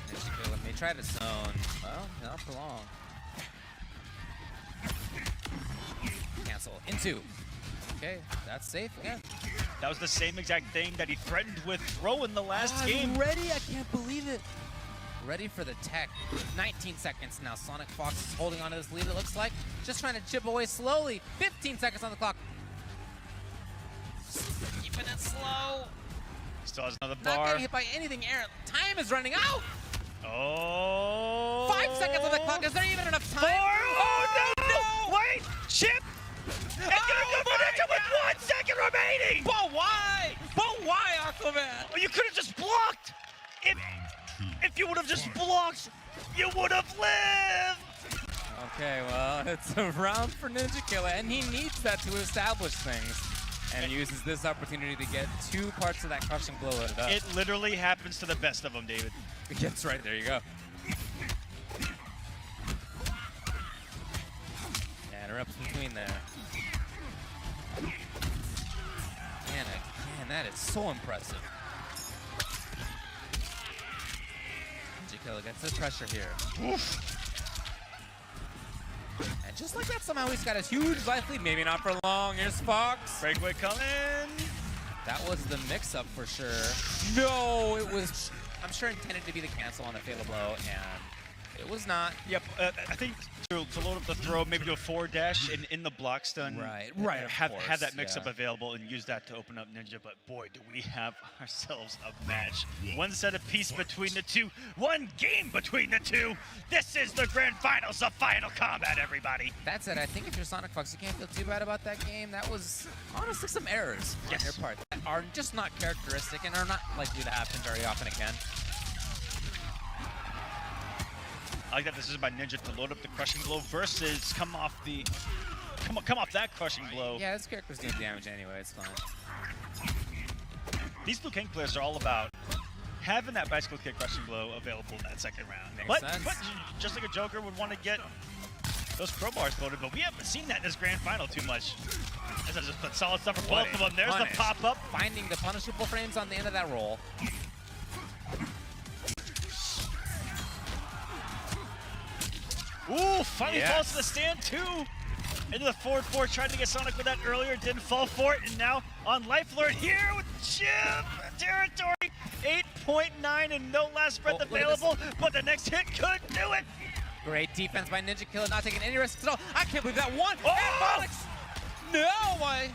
Ninjakilla may try to zone. Well, not for long. Cancel. Into. Okay, that's safe again. That was the same exact thing that he threatened with throw in the last game. Ready? I can't believe it. Ready for the tech. 19 seconds now. SonicFox is holding on to this lead, it looks like. Just trying to chip away slowly. 15 seconds on the clock. Keeping it slow. Still has another Not bar. getting hit by anything. Aaron, time is running out. Oh. 5 seconds on the clock. Is there even enough time? 4. Oh, no! Wait! Chip! It's gonna go for Ninja with 1 second remaining! But why? But why, Aquaman? Oh, you could have just blocked! If you would have just blocked, you would have lived! Okay, well, it's a round for Ninjakilla, and he needs that to establish things. And he uses this opportunity to get 2 parts of that crushing blow loaded up. It literally happens to the best of them, David. Yes, right, there you go. Yeah, interrupts between there. Man, that is so impressive. Ninjakilla gets the pressure here. Oof. And just like that, somehow he's got his huge life lead. Maybe not for long. Here's Fox. Breakaway coming. That was the mix-up for sure. No, it was, I'm sure, intended to be the cancel on the fatal blow, and it was not. Yep, I think to load up the throw, maybe do a forward dash in the block stun. Right, Have that mix-up available and use that to open up Ninja, but boy, do we have ourselves a match. One set of piece between the two, one game between the two. This is the grand finals of Final Combat, everybody. That said, I think if you're SonicFox, you can't feel too bad about that game. That was honestly some errors on your part that are just not characteristic and are not likely to happen very often again. I like that this is by Ninja to load up the crushing blow versus come off that crushing blow. Yeah, this character's doing damage anyway, it's fine. These Blue King players are all about having that bicycle kick crushing blow available in that second round. Makes sense. But just like a Joker would want to get those pro bars loaded, but we haven't seen that in this grand final too much. This is just solid stuff for both of them. There's the pop-up. Finding the punishable frames on the end of that roll. Ooh, finally falls to the stand too. Into the forward 4, tried to get Sonic with that earlier, didn't fall for it, and now on life alert here with Chip territory. 8.9 and no last breath available, but the next hit could do it. Great defense by Ninjakilla, not taking any risks at all. I can't believe that one. Oh! No way.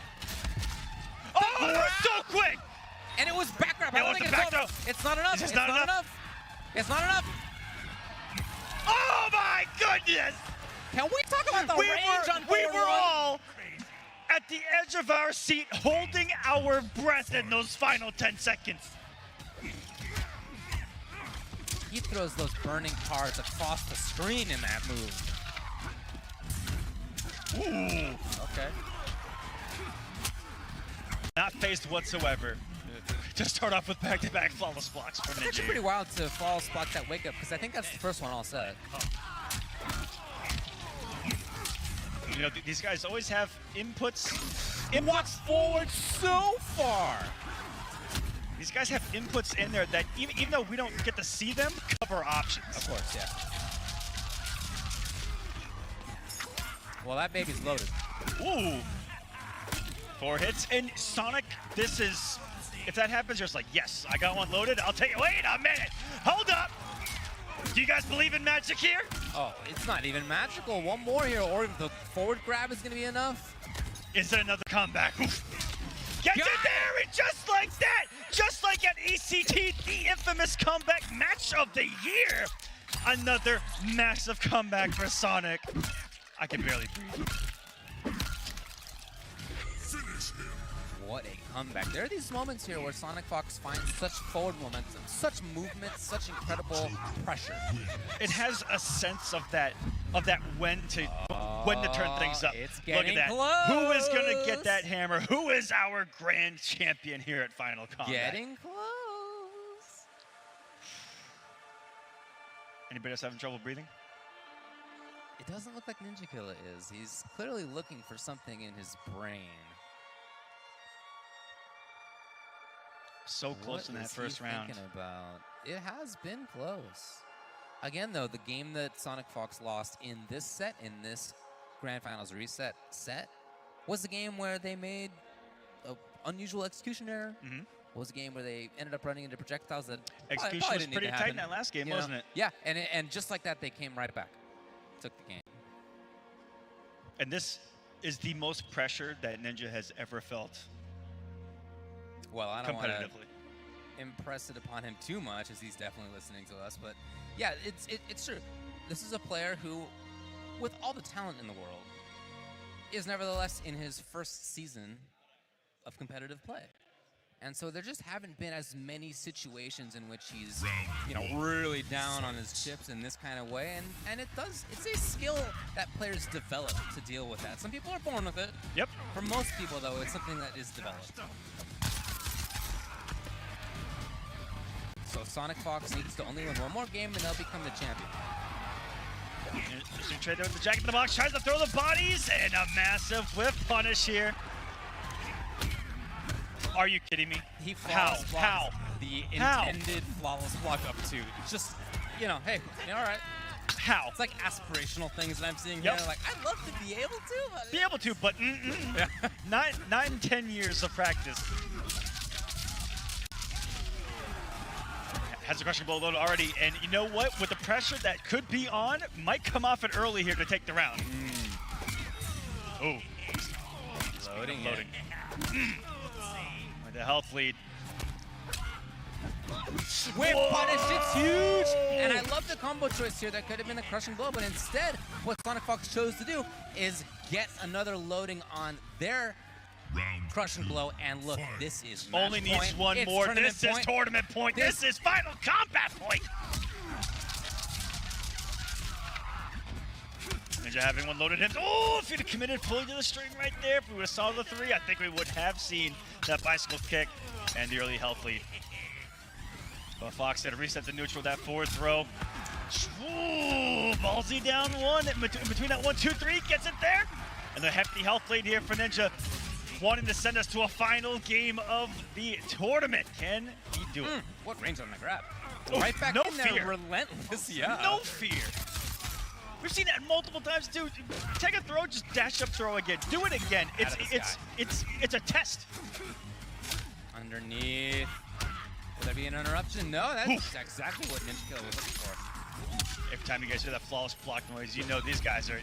Oh, so quick. And it was back grab. It was the back throw. It's not enough. It's not enough. It's not enough. Oh my goodness! Can we talk about the range on We forward were one? all at the edge of our seat, holding our breath in those final 10 seconds. He throws those burning cards across the screen in that move. Ooh. Okay. Not phased whatsoever. to start off with back-to-back flawless blocks from It's Ninja. actually pretty wild to flawless block that wake up because I think that's the first one all set. You know, these guys always have inputs Forward so far. These guys have inputs in there that even though we don't get to see them, cover options. Of course, yeah. Well, that baby's loaded. Ooh. 4 hits. And Sonic, this is, if that happens, you're just like, yes, I got one loaded. I'll take it. Wait a minute. Hold up. Do you guys believe in magic here? Oh, it's not even magical. One more here, or the forward grab is going to be enough. Is it another comeback? Oof. Gets it there, and just like that, just like at ECT, the infamous comeback match of the year, another massive comeback for Sonic. I can barely breathe. What a comeback. There are these moments here where SonicFox finds such forward momentum, such movement, such incredible pressure. It has a sense of that when to turn things up. It's Look getting at that. close. Who is gonna get that hammer? Who is our grand champion here at Final Combat? Getting close. Anybody else having trouble breathing? It doesn't look like Ninjakilla is. He's clearly looking for something in his brain. So close in that first round. Thinking about? It has been close. Again, though, the game that SonicFox lost in this set, in this Grand Finals reset set, was the game where they made an unusual execution error. Was a game where they ended up running into projectiles that Execution probably was didn't pretty need to tight in happen, that last game, you know? wasn't it? Yeah, and just like that, they came right back. Took the game. And this is the most pressure that Ninja has ever felt. Well, I don't want to competitively. impress it upon him too much, as he's definitely listening to us. But yeah, it's true. This is a player who, with all the talent in the world, is nevertheless in his first season of competitive play. And so there just haven't been as many situations in which he's, you know, really down on his chips in this kind of way. And it's a skill that players develop to deal with that. Some people are born with it. Yep. For most people, though, it's something that is developed. So SonicFox needs to only win one more game and they'll become the champion. Interesting trade there with the jacket in the box, tries to throw the bodies, and a massive whiff punish here. Are you kidding me? He flawless blocks the How? intended flawless block up two. Just, you know, hey, all right. How? It's like aspirational things that I'm seeing Yep. here. Like, I'd love to be able to, but... Be able to, but 9, 10 years of practice. Has a crushing blow loaded already, and you know what? With the pressure that could be on, might come off it early here to take the round. Oh. Loading. With the health lead. Whip punish, it's huge! And I love the combo choice here. That could have been a crushing blow, but instead, what SonicFox chose to do is get another loading on their crushing blow, and look, this is match Only needs point. one It's more. tournament This is point. tournament point. This is final combat point. Ninja having one loaded in. Oh, if he'd have committed fully to the string right there, if we would have saw the 3, I think we would have seen that bicycle kick and the early health lead. But Fox had to reset the neutral, that forward throw. Ooh, ballsy down one. In between that 1, 2, 3, gets it there. And the hefty health lead here for Ninja, wanting to send us to a final game of the tournament. Can he do it? What range on the grab? Oh, Right back no in there, fear. relentless, yeah. No fear. We've seen that multiple times, dude. Take a throw, just dash up, throw again. Do it again. It's a test. Underneath. Will there be an interruption? No, that's exactly what Ninjakilla was looking for. Every time you guys hear that flawless block noise, you know these guys are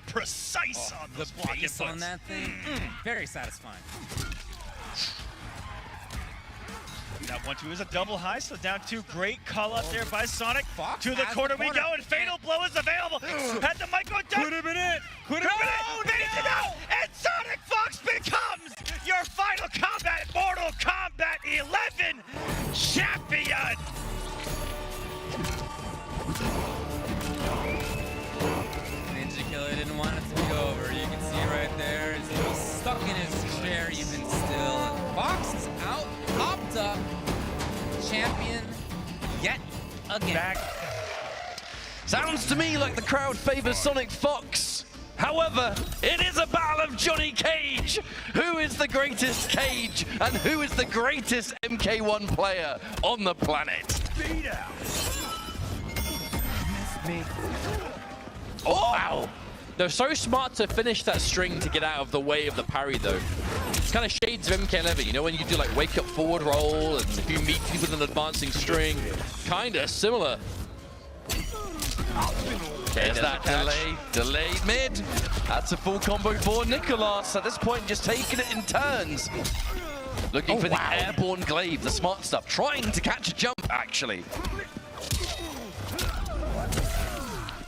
precise on those block Base inputs. on that thing, very satisfying. That 1-2 is a double high, so down 2. Great call up there by Sonic. Fox To the has corner the we corner. go, and Fatal Blow is available. Had the mic go down. Could have been it. Could have been it. Fades it out, and SonicFox becomes your Final Combat Mortal Kombat 11 champion. Ninjakilla didn't want it to be over. You can see right there, he's stuck in his chair even still. Fox is out, popped up, champion yet again. Sounds to me like the crowd favors SonicFox. However, it is a battle of Johnny Cage. Who is the greatest Cage and who is the greatest MK1 player on the planet? Oh, wow. They're so smart to finish that string to get out of the way of the parry, though. It's kind of shades of MK11, you know, when you do like wake up forward roll and if you meet people with an advancing string, kind of similar. There's that delayed mid. That's a full combo for Nicolas. At this point, just taking it in turns. Looking for the airborne glaive, the smart stuff. Trying to catch a jump, actually.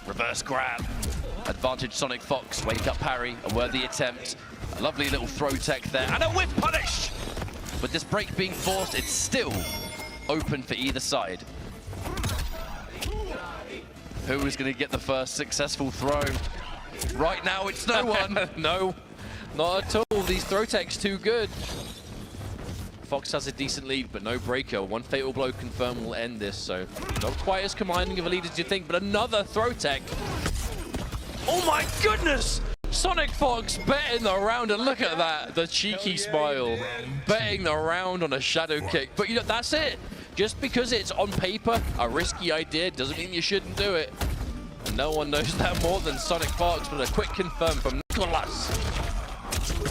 Reverse grab. Advantage SonicFox. Wake up parry. A worthy attempt. A lovely little throw tech there. And a whiff punish! With this break being forced, it's still open for either side. Who is going to get the first successful throw? Right now, it's no one. No, not at all. These throw techs too good. Fox has a decent lead, but no breaker. One fatal blow confirmed will end this, so not quite as commanding of a lead as you think, but another throw tech. Oh my goodness! SonicFox betting the round, and look at that, the cheeky smile. Betting the round on a shadow kick, but you know, that's it. Just because it's on paper a risky idea doesn't mean you shouldn't do it. And no one knows that more than SonicFox, but a quick confirm from Nicolas.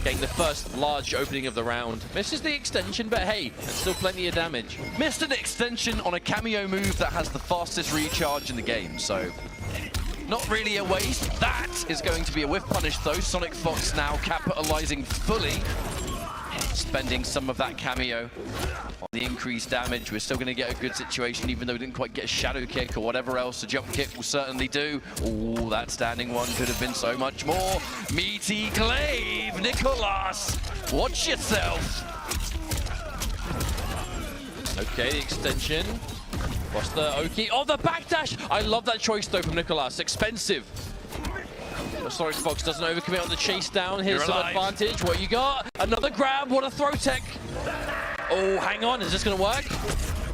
Getting the first large opening of the round. Misses the extension, but hey, there's still plenty of damage. Missed an extension on a cameo move that has the fastest recharge in the game, so not really a waste. That is going to be a whiff punish though. SonicFox now capitalizing fully. Spending some of that cameo on the increased damage. We're still going to get a good situation, even though we didn't quite get a shadow kick or whatever else. A jump kick will certainly do. Oh, that standing one could have been so much more. Meaty glaive, Nicolas. Watch yourself. Okay, the extension. What's the Oki? Oh, the backdash! I love that choice though from Nicolas. Expensive. SonicFox doesn't overcommit on the chase down. Here's some advantage. What you got? Another grab. What a throw tech. Oh, hang on. Is this going to work?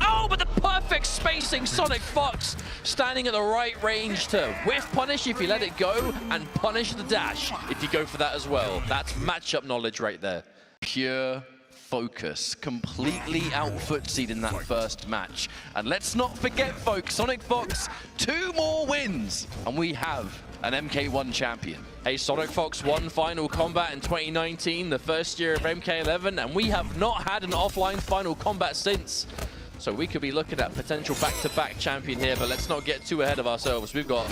Oh, but the perfect spacing. SonicFox standing at the right range to whiff punish if you let it go and punish the dash if you go for that as well. That's matchup knowledge right there. Pure focus, completely out-footsied in that first match. And let's not forget, folks, SonicFox, 2 more wins, and we have an MK1 champion. Hey, SonicFox won Final Kombat in 2019, the first year of MK11, and we have not had an offline Final Kombat since. So we could be looking at potential back-to-back champion here, but let's not get too ahead of ourselves. We've got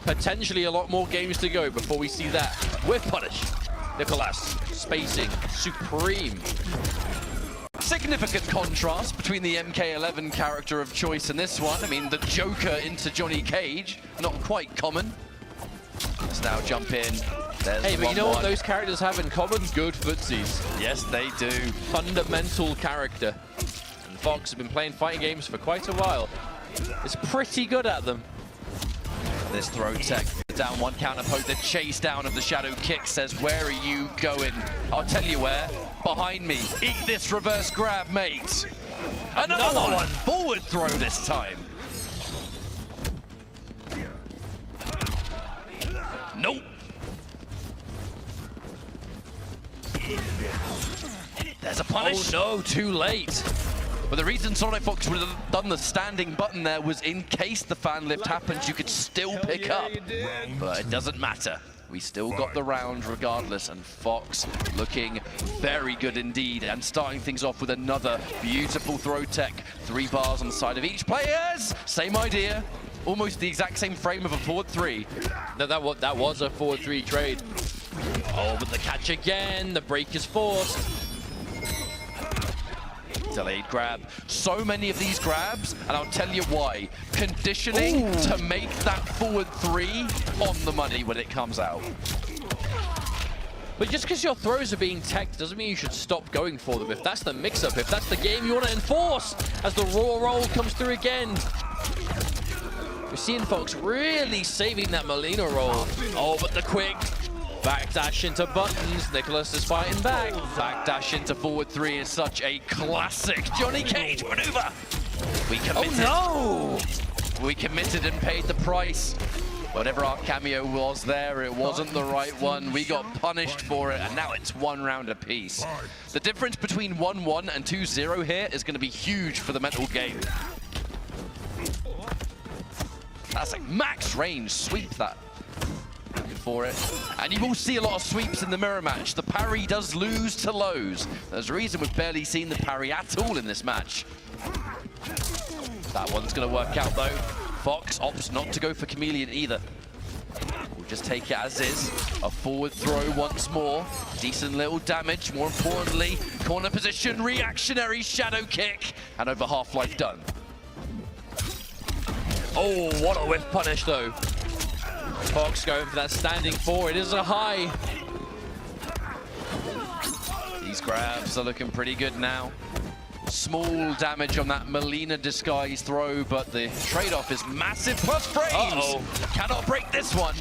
potentially a lot more games to go before we see that. Whiff punish. Nicolas, spacing, supreme. Significant contrast between the MK11 character of choice and this one. I mean, the Joker into Johnny Cage, not quite common. Let's now jump in. There's hey, but you know what those characters have in common? Good footsies. Yes, they do. Fundamental character. And Fox has been playing fighting games for quite a while. Is pretty good at them. This throw tech, the down one counter poke, the chase down of the shadow kick says, where are you going? I'll tell you where. Behind me. Eat this reverse grab, mate. Another one. Forward throw this time. Nope. There's a punish. Oh no, too late. But the reason SonicFox would have done the standing button there was in case the fan lift happens, you could still pick up. But it doesn't matter. We still got the round regardless, and Fox looking very good indeed, and starting things off with another beautiful throw tech. 3 bars on the side of each players. Same idea. Almost the exact same frame of a forward 3. No, that was a forward 3 trade. Oh, but the catch again. The break is forced. Delayed grab. So many of these grabs, and I'll tell you why. Conditioning to make that forward 3 on the money when it comes out. But just because your throws are being teched doesn't mean you should stop going for them. If that's the mix-up, if that's the game you want to enforce, as the raw roll comes through again. We're seeing folks really saving that Molina roll. Oh, but the quick backdash into buttons. Nicolas is fighting back. Backdash into forward 3 is such a classic Johnny Cage maneuver. We committed. Oh no! We committed and paid the price. Whatever our cameo was there, it wasn't the right one. We got punished for it, and now it's 1 round apiece. The difference between 1-1 and 2-0 here is going to be huge for the mental game. That's like max range sweep that. Looking for it. And you will see a lot of sweeps in the mirror match. The parry does lose to lows. There's a reason we've barely seen the parry at all in this match. That one's going to work out though. Fox opts not to go for Chameleon either. We'll just take it as is. A forward throw once more. Decent little damage. More importantly, corner position, reactionary shadow kick. And over half-life done. Oh, what a whiff punish though. Fox going for that standing 4. It is a high. These grabs are looking pretty good now. Small damage on that Melina disguise throw, but the trade-off is massive plus frames. Uh-oh. Cannot break this one.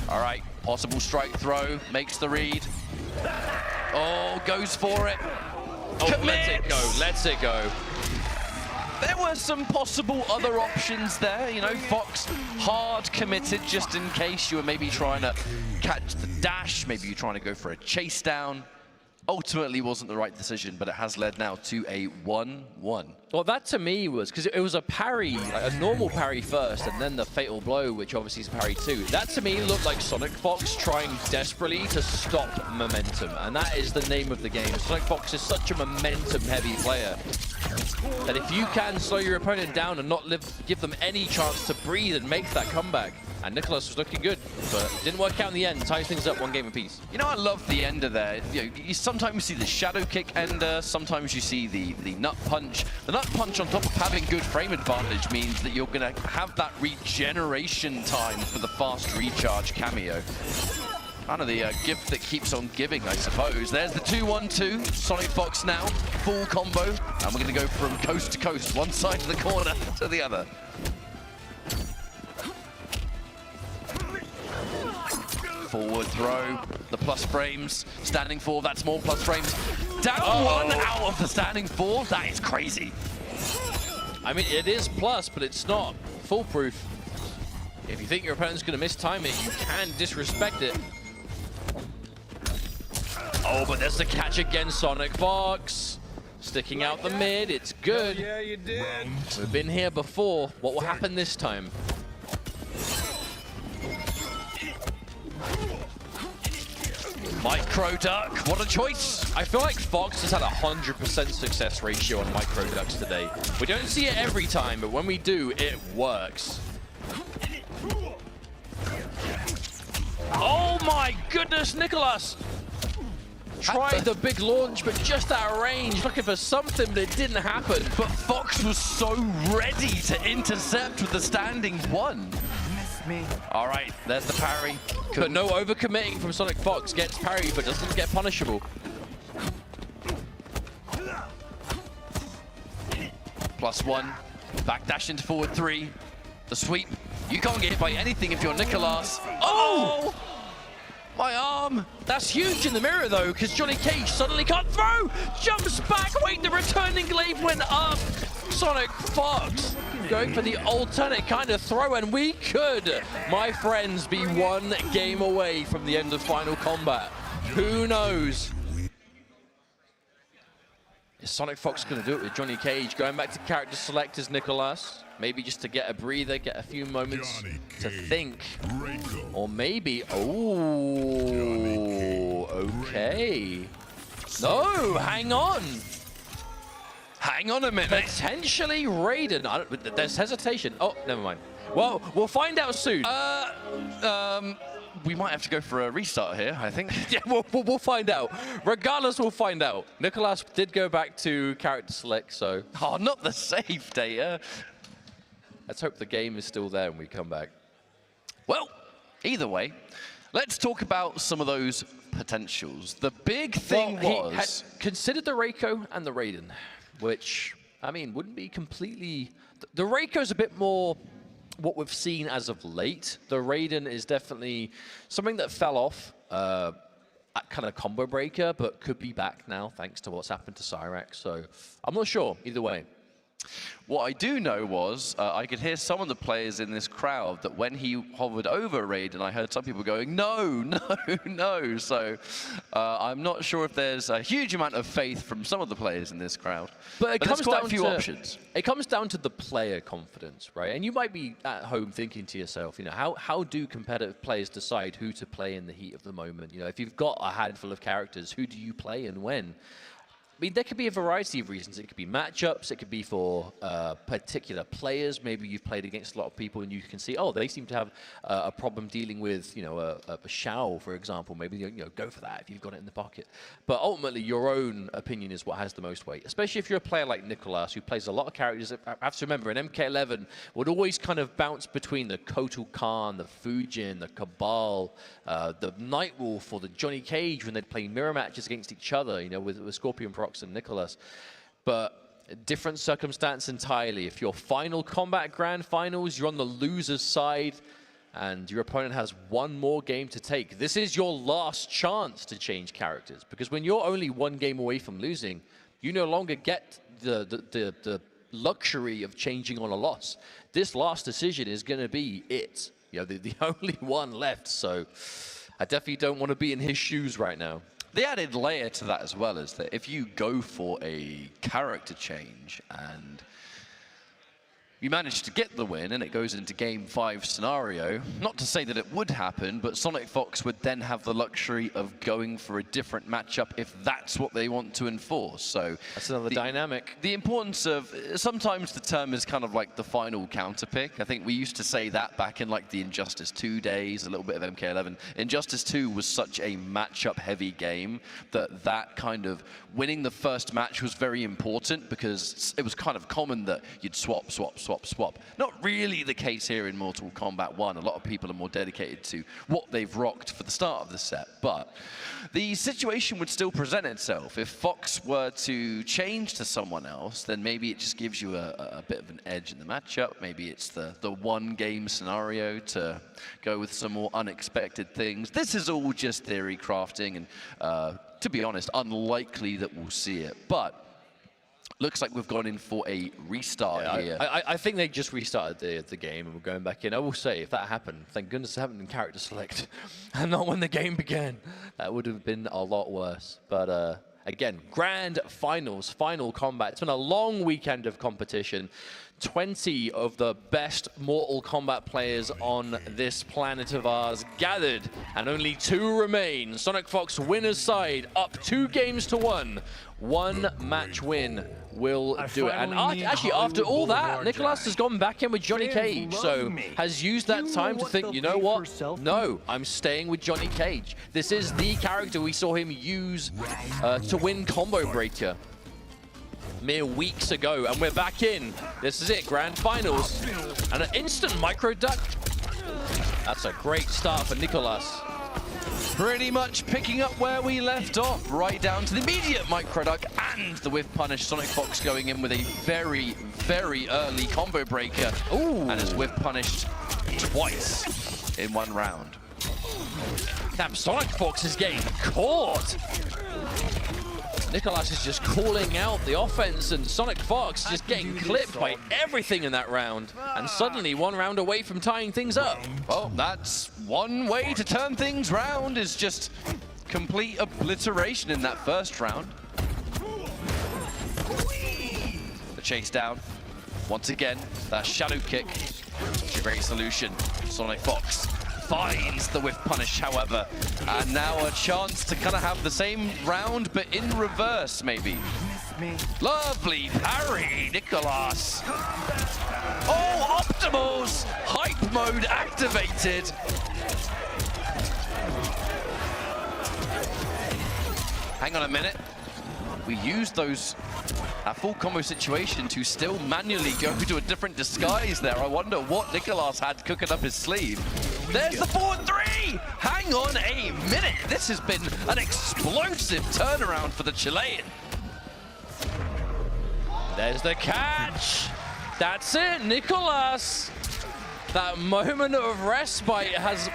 All right, possible strike throw, makes the read. Oh, goes for it. Oh, lets it go, lets it go. There were some possible other options there, you know, Fox hard committed just in case you were maybe trying to catch the dash, maybe you're trying to go for a chase down. Ultimately wasn't the right decision, but it has led now to a 1-1. Well, that to me was, because it was a parry, like a normal parry first, and then the fatal blow, which obviously is parry too. That to me looked like SonicFox trying desperately to stop momentum, and that is the name of the game. SonicFox is such a momentum-heavy player that if you can slow your opponent down and not give them any chance to breathe and make that comeback. And Nicolas was looking good, but didn't work out in the end. Ties things up 1 game apiece. You know, I love the ender there. You know, you sometimes see the shadow kick ender, sometimes you see the nut punch. The nut punch on top of having good frame advantage means that you're going to have that regeneration time for the fast recharge cameo. Kind of the gift that keeps on giving, I suppose. There's the 2-1-2. SonicFox now, full combo. And we're going to go from coast to coast, one side of the corner to the other. Forward throw, the plus frames, standing 4, that's more plus frames. Down 1 out of the standing 4, that is crazy. I mean, it is plus, but it's not foolproof. If you think your opponent's going to mistime it, you can disrespect it. Oh, but there's the catch again, SonicFox. Sticking out the mid, it's good. Yeah, you did. We've been here before. What will happen this time? Micro duck, what a choice! I feel like Fox has had a 100% success ratio on micro ducks today. We don't see it every time, but when we do, it works. Oh my goodness, Nicolas! Tried the big launch, but just out of range, looking for something, but it didn't happen. But Fox was so ready to intercept with the standing 1. Me. All right, there's the parry. But no overcommitting from SonicFox. Gets parry, but doesn't get punishable. +1. Backdash into forward 3. The sweep. You can't get hit by anything if you're Nicolas. Oh! My arm! That's huge in the mirror though, because Johnny Cage suddenly can't throw! Jumps back, wait, the returning glaive went up! SonicFox going for the alternate kind of throw, and we could, my friends, be 1 game away from the end of Final Combat. Who knows? Is SonicFox going to do it with Johnny Cage? Going back to character select as Nicolas. Maybe just to get a breather, get a few moments to think. Or maybe, oh, okay. No, hang on. Hang on a minute. Potentially Raiden. There's hesitation. Oh, never mind. Well, we'll find out soon. We might have to go for a restart here, I think. Yeah, we'll find out. Regardless, we'll find out. Nicolas did go back to character select, so. Oh, not the save data. Let's hope the game is still there when we come back. Well, either way, let's talk about some of those potentials. The big thing was... He had considered the Reiko and the Raiden, which, I mean, wouldn't be completely... The Reiko's a bit more what we've seen as of late. The Raiden is definitely something that fell off kind of combo breaker, but could be back now thanks to what's happened to Cyrax. So I'm not sure either way. What I do know was I could hear some of the players in this crowd that when he hovered over Raiden, I heard some people going, no, no, no. So I'm not sure if there's a huge amount of faith from some of the players in this crowd. But it comes there's quite down a few to options. It comes down to the player confidence, right? And you might be at home thinking to yourself, you know, how do competitive players decide who to play in the heat of the moment? You know, if you've got a handful of characters, who do you play and when? I mean, there could be a variety of reasons. It could be matchups. It could be for particular players. Maybe you've played against a lot of people and you can see, oh, they seem to have a problem dealing with, you know, a Shao, for example. Maybe, you know, go for that if you've got it in the pocket. But ultimately, your own opinion is what has the most weight, especially if you're a player like Nicolas, who plays a lot of characters. I have to remember, an MK11 would always kind of bounce between the Kotal Khan, the Fujin, the Cabal, the Nightwolf, or the Johnny Cage when they'd play mirror matches against each other, you know, with ScorpionProcs and Nicolas. But a different circumstance entirely. If your final Kombat Grand Finals, you're on the loser's side, and your opponent has one more game to take. This is your last chance to change characters, because when you're only one game away from losing, you no longer get the luxury of changing on a loss. This last decision is going to be it. You know, the only one left. So I definitely don't want to be in his shoes right now. The added layer to that as well is that if you go for a character change and you manage to get the win and it goes into Game 5 scenario, not to say that it would happen, but SonicFox would then have the luxury of going for a different matchup if that's what they want to enforce. So that's another dynamic. The importance of, sometimes the term is kind of like the final counter pick. I think we used to say that back in like the Injustice 2 days, a little bit of MK11. Injustice 2 was such a matchup heavy game that kind of winning the first match was very important, because it was kind of common that you'd swap. Not really the case here in Mortal Kombat 1. A lot of people are more dedicated to what they've rocked for the start of the set. But the situation would still present itself. If Fox were to change to someone else, then maybe it just gives you a bit of an edge in the matchup. Maybe it's the one game scenario to go with some more unexpected things. This is all just theory crafting, and to be honest, unlikely that we'll see it. But looks like we've gone in for a restart here. I think they just restarted the game and we're going back in. I will say, if that happened, thank goodness it happened in character select and not when the game began. That would have been a lot worse. But again, grand finals, final combat. It's been a long weekend of competition. 20 of the best Mortal Kombat players on this planet of ours gathered, and only 2 remain. SonicFox winner's side, up 2 games to 1. 1 match win will do it. And actually, after all that, Nicolas has gone back in with Johnny Cage, so has used that time to think, you know what? No, I'm staying with Johnny Cage. This is the character we saw him use to win Combo Breaker mere weeks ago, and we're back in. This is it, grand finals, and an instant micro duck. That's a great start for Nicolas. Pretty much picking up where we left off, right down to the immediate micro duck and the whiff punish. SonicFox going in with a very, very early combo breaker. Ooh. And is whiff punished twice in 1 round. Damn, SonicFox is getting caught. Nicolas is just calling out the offense, and SonicFox just getting clipped by everything in that round. And suddenly 1 round away from tying things up. Well, that's one way to turn things round, is just complete obliteration in that first round. The chase down. Once again, that shadow kick. It's a great solution. SonicFox finds the whiff punish, however, and now a chance to kind of have the same round, but in reverse, maybe. Lovely parry, Nicolas. Oh, Optimal's hype mode activated. Hang on a minute. We used those full combo situation to still manually go to a different disguise there. I wonder what Nicolas had cooking up his sleeve. There's the forward 3! Hang on a minute. This has been an explosive turnaround for the Chilean. There's the catch. That's it, Nicolas. That moment of respite has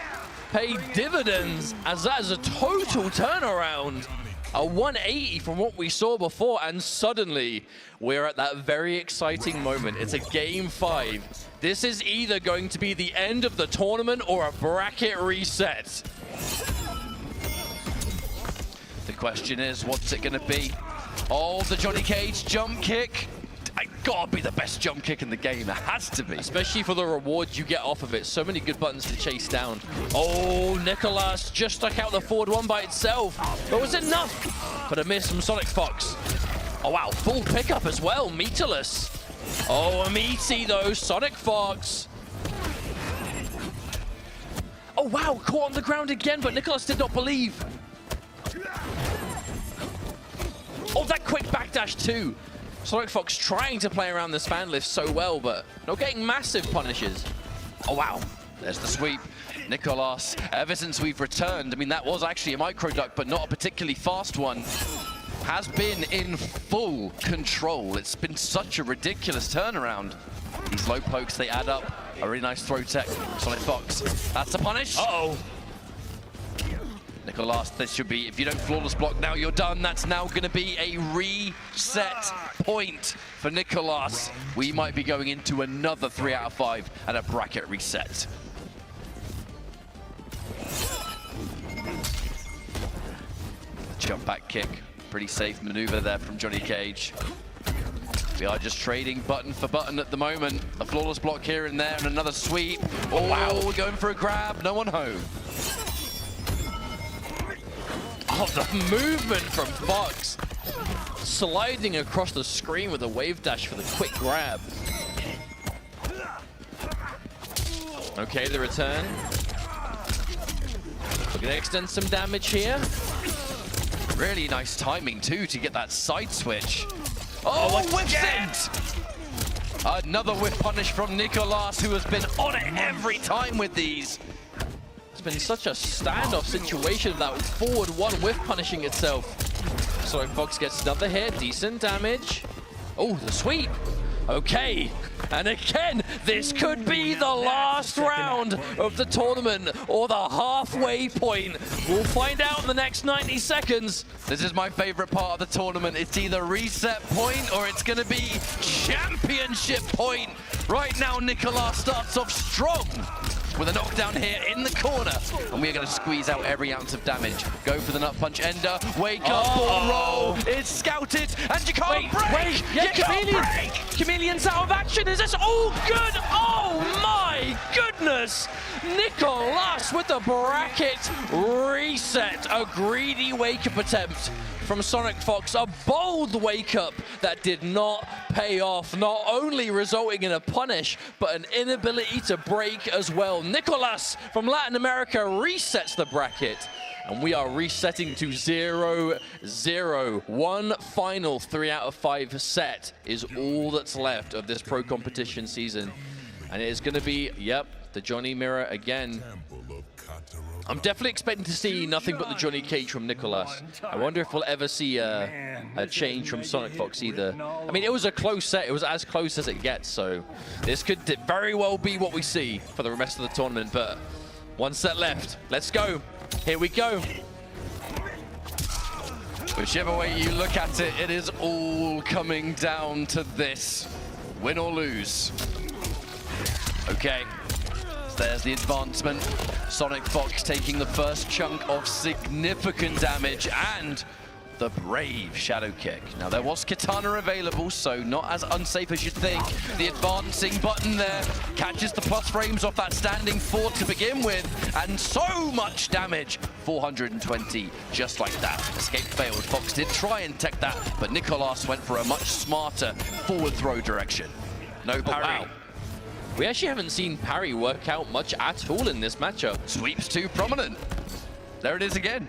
pay dividends, as that is a total turnaround. A 180 from what we saw before, and suddenly we're at that very exciting moment. It's a game 5. This is either going to be the end of the tournament or a bracket reset. The question is, what's it going to be? Oh, the Johnny Cage jump kick. It gotta be the best jump kick in the game. It has to be. Especially for the rewards you get off of it. So many good buttons to chase down. Oh, Nicolas just stuck out the forward one by itself. But was it enough? But a miss from SonicFox. Oh, wow. Full pickup as well. Meatless. Oh, a meaty though. SonicFox. Oh, wow. Caught on the ground again, but Nicolas did not believe. Oh, that quick backdash too. SonicFox trying to play around this fan lift so well, but not getting massive punishes. Oh, wow. There's the sweep. Nicolas, ever since we've returned, I mean, that was actually a micro duck, but not a particularly fast one, has been in full control. It's been such a ridiculous turnaround. These low pokes, they add up. A really nice throw tech. SonicFox, that's a punish. Uh-oh. Nicolas, this should be, if you don't flawless block now, you're done. That's now going to be a reset point for Nicolas. We might be going into another 3 out of 5 and a bracket reset. Jump back kick. Pretty safe maneuver there from Johnny Cage. We are just trading button for button at the moment. A flawless block here and there and another sweep. Oh, wow, we're going for a grab. No one home. Oh, the movement from Fox. Sliding across the screen with a wave dash for the quick grab. Okay, the return. We're going to extend some damage here. Really nice timing, too, to get that side switch. Oh, whiffs it! Another whiff punish from Nicolas, who has been on it every time with these. It's been such a standoff situation, that forward one whiff punishing itself. SonicFox gets another hit, decent damage. Oh, the sweep. Okay, and again, this could be the last round of the tournament, or the halfway point. We'll find out in the next 90 seconds. This is my favorite part of the tournament. It's either reset point or it's gonna be championship point. Right now, Nicolas starts off strong with a knockdown here in the corner, and we're going to squeeze out every ounce of damage. Go for the nut punch ender, wake up, ball roll, it's scouted, and you can't break! Yeah, Chameleon! Chameleon's out of action, is this all good? Oh my goodness! Nicolas with the bracket reset, a greedy wake-up attempt from SonicFox, a bold wake-up that did not pay off, not only resulting in a punish, but an inability to break as well. Nicolas from Latin America resets the bracket, and we are resetting to 0-0. One final 3 out of 5 set is all that's left of this pro competition season. And it is going to be, yep, the Johnny Mirror again. I'm definitely expecting to see nothing but the Johnny Cage from Nicolas. I wonder if we'll ever see a change from SonicFox either. I mean, it was a close set. It was as close as it gets, so this could very well be what we see for the rest of the tournament. But one set left. Let's go. Here we go. Whichever way you look at it, it is all coming down to this. Win or lose. Okay. There's the advancement. SonicFox taking the first chunk of significant damage, and the brave shadow kick. Now, there was Katana available, so not as unsafe as you'd think. The advancing button there catches the plus frames off that standing fort to begin with, and so much damage. 420, just like that. Escape failed. Fox did try and tech that, but Nicolas went for a much smarter forward throw direction. No parry. Oh, wow. We actually haven't seen parry work out much at all in this matchup. Sweeps too prominent. There it is again.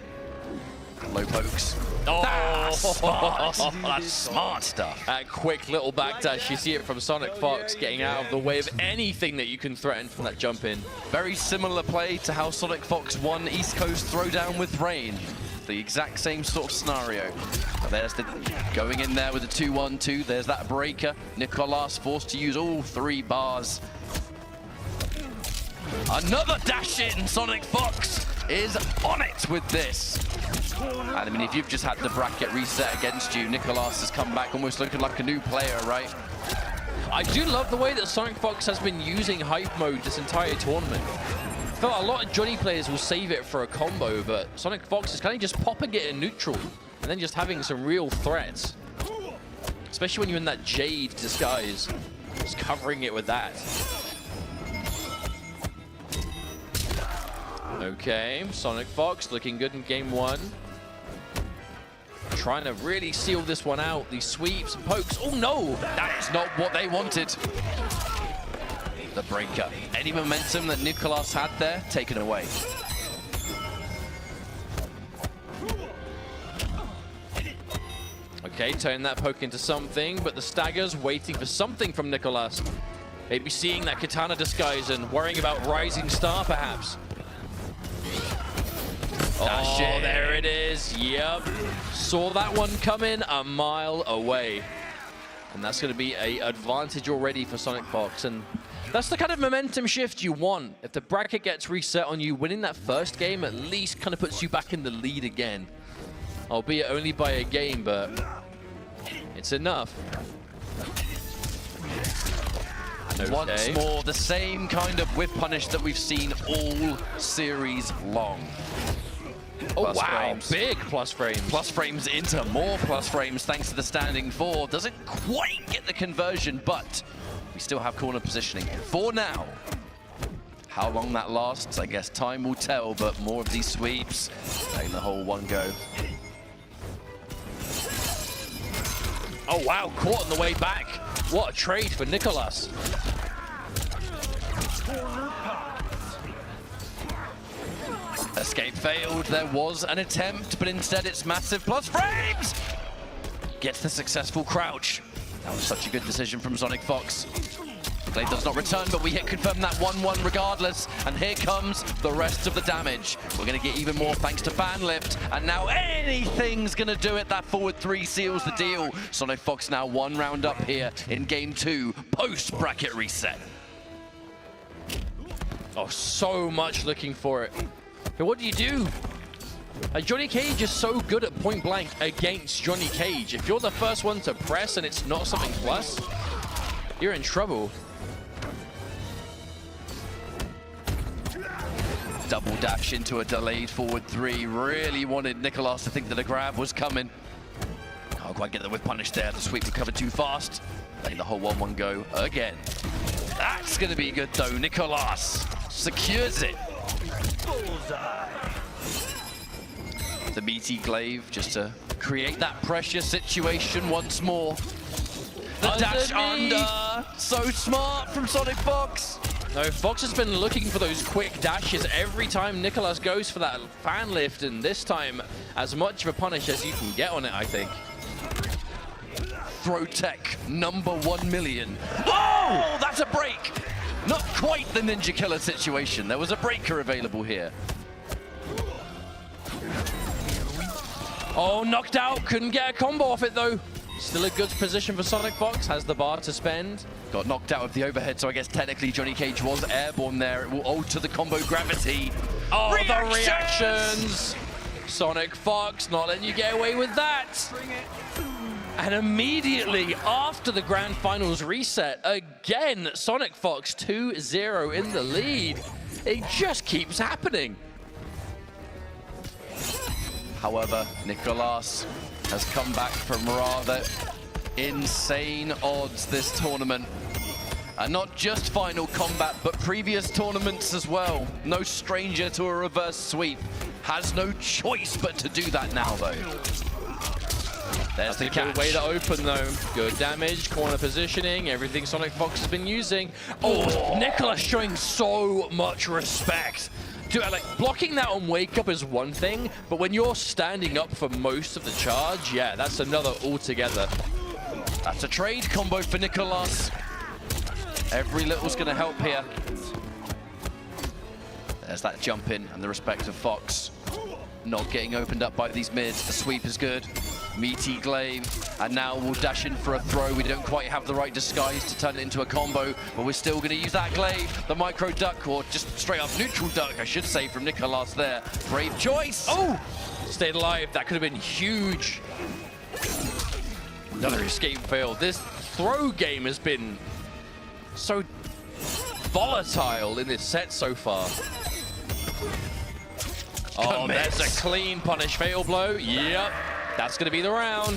Low pokes. Oh, that's smart. That's smart stuff. That quick little backdash, you see it from SonicFox getting out of the way of anything that you can threaten from that jump in. Very similar play to how SonicFox won East Coast Throwdown with Rain. The exact same sort of scenario. But there's the going in there with the 2-1-2. There's that breaker. Nicolas forced to use all 3 bars. Another dash in. SonicFox is on it with this. And I mean, if you've just had the bracket reset against you, Nicolas has come back almost looking like a new player, right? I do love the way that SonicFox has been using hype mode this entire tournament. I felt a lot of Johnny players will save it for a combo, but SonicFox is kind of just popping it in neutral and then just having some real threats. Especially when you're in that Jade disguise, just covering it with that. Okay, SonicFox looking good in game 1. Trying to really seal this one out. These sweeps and pokes. Oh no, that is not what they wanted. The breaker. Any momentum that Nicolas had there, taken away. Okay, turn that poke into something, but the stagger's waiting for something from Nicolas. Maybe seeing that katana disguise and worrying about Rising Star, perhaps. Oh, there it is. Yep. Saw that one coming a mile away. And that's going to be an advantage already for SonicFox. And that's the kind of momentum shift you want. If the bracket gets reset on you, winning that first game at least kind of puts you back in the lead again. Albeit only by a game, but it's enough. Okay. Once more, the same kind of whip punish that we've seen all series long. Oh, Plus wow, frames. big plus frames. Plus frames into more plus frames thanks to the standing 4. Doesn't quite get the conversion, but we still have corner positioning for now. How long that lasts, I guess time will tell, but more of these sweeps, letting the whole one go. Oh, wow, caught on the way back. What a trade for Nicolas. Escape failed. There was an attempt, but instead it's massive plus frames. Gets the successful crouch. That was such a good decision from SonicFox. The blade does not return, but we hit confirm that 1-1 regardless. And here comes the rest of the damage. We're going to get even more thanks to fan lift. And now anything's going to do it. That forward 3 seals the deal. SonicFox now 1 round up here in game 2, post-bracket reset. Oh, so much looking for it. But what do you do? Johnny Cage is so good at point blank against Johnny Cage. If you're the first one to press and it's not something plus, you're in trouble. Double dash into a delayed forward 3. Really wanted Nicolas to think that a grab was coming. Can't quite get the whip punish there. The sweep recovered too fast. Letting the whole 1-1 go again. That's going to be good though. Nicolas secures it. The meaty glaive just to create that pressure situation once more. The dash under. So smart from SonicFox. No, Fox has been looking for those quick dashes every time Nicolas goes for that fan lift, and this time as much of a punish as you can get on it, I think. Throw tech number 1 million. Oh, that's a break. Not quite the Ninjakilla situation. There was a breaker available here. Oh, knocked out. Couldn't get a combo off it, though. Still a good position for SonicFox. Has the bar to spend. Got knocked out of the overhead, so I guess technically Johnny Cage was airborne there. It will alter the combo gravity. Oh, the reactions! SonicFox not letting you get away with that. And immediately after the Grand Finals reset, again, SonicFox 2-0 in the lead. It just keeps happening. However, Nicolas has come back from rather insane odds this tournament. And not just Final Kombat, but previous tournaments as well. No stranger to a reverse sweep. Has no choice but to do that now, though. There's the catch. Good way to open, though. Good damage, corner positioning, everything SonicFox has been using. Oh, Nicolas showing so much respect. Like, blocking that on wake up is one thing, but when you're standing up for most of the charge, yeah, that's another altogether. That's a trade combo for Nicolas. Every little's going to help here. There's that jump in and the respect of Fox. Not getting opened up by these mids. The sweep is good. Meaty glaive, and now we'll dash in for a throw. We don't quite have the right disguise to turn it into a combo, but we're still going to use that glaive. The micro duck, or just straight up neutral duck, I should say, from Nicolas there. Brave choice. Oh! Stayed alive. That could have been huge. Another escape fail. This throw game has been so volatile in this set so far. Oh, there's a clean punish fatal blow. Yep, that's going to be the round.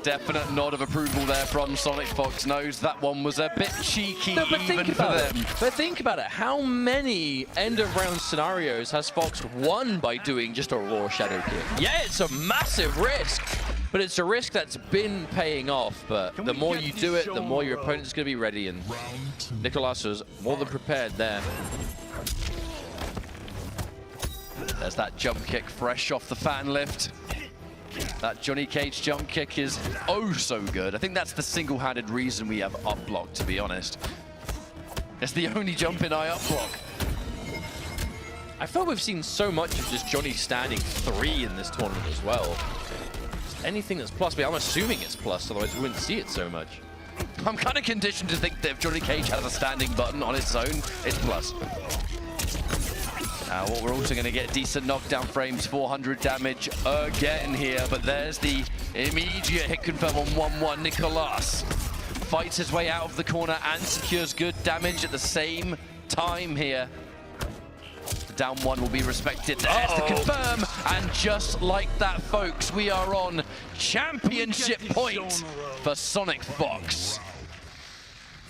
Definite nod of approval there from SonicFox. Knows that one was a bit cheeky even for them. But think about it. How many end-of-round scenarios has Fox won by doing just a raw shadow kick? Yeah, it's a massive risk, but it's a risk that's been paying off. But the more you do it, the more your opponent's going to be ready. And Nicolas was more than prepared there. There's that jump kick fresh off the fan lift. That Johnny Cage jump kick is oh so good. I think that's the single-handed reason we have up block, to be honest. It's the only jump in eye up block. I feel we've seen so much of just Johnny standing 3 in this tournament as well. Anything that's plus, but I'm assuming it's plus, otherwise we wouldn't see it so much. I'm kind of conditioned to think that if Johnny Cage has a standing button on its own, it's plus. What we're also going to get decent knockdown frames, 400 damage again here, but there's the immediate hit confirm on 1-1. Nicolas fights his way out of the corner and secures good damage at the same time here. The down 1 will be respected. There's the confirm, and just like that, folks, we are on championship point for SonicFox.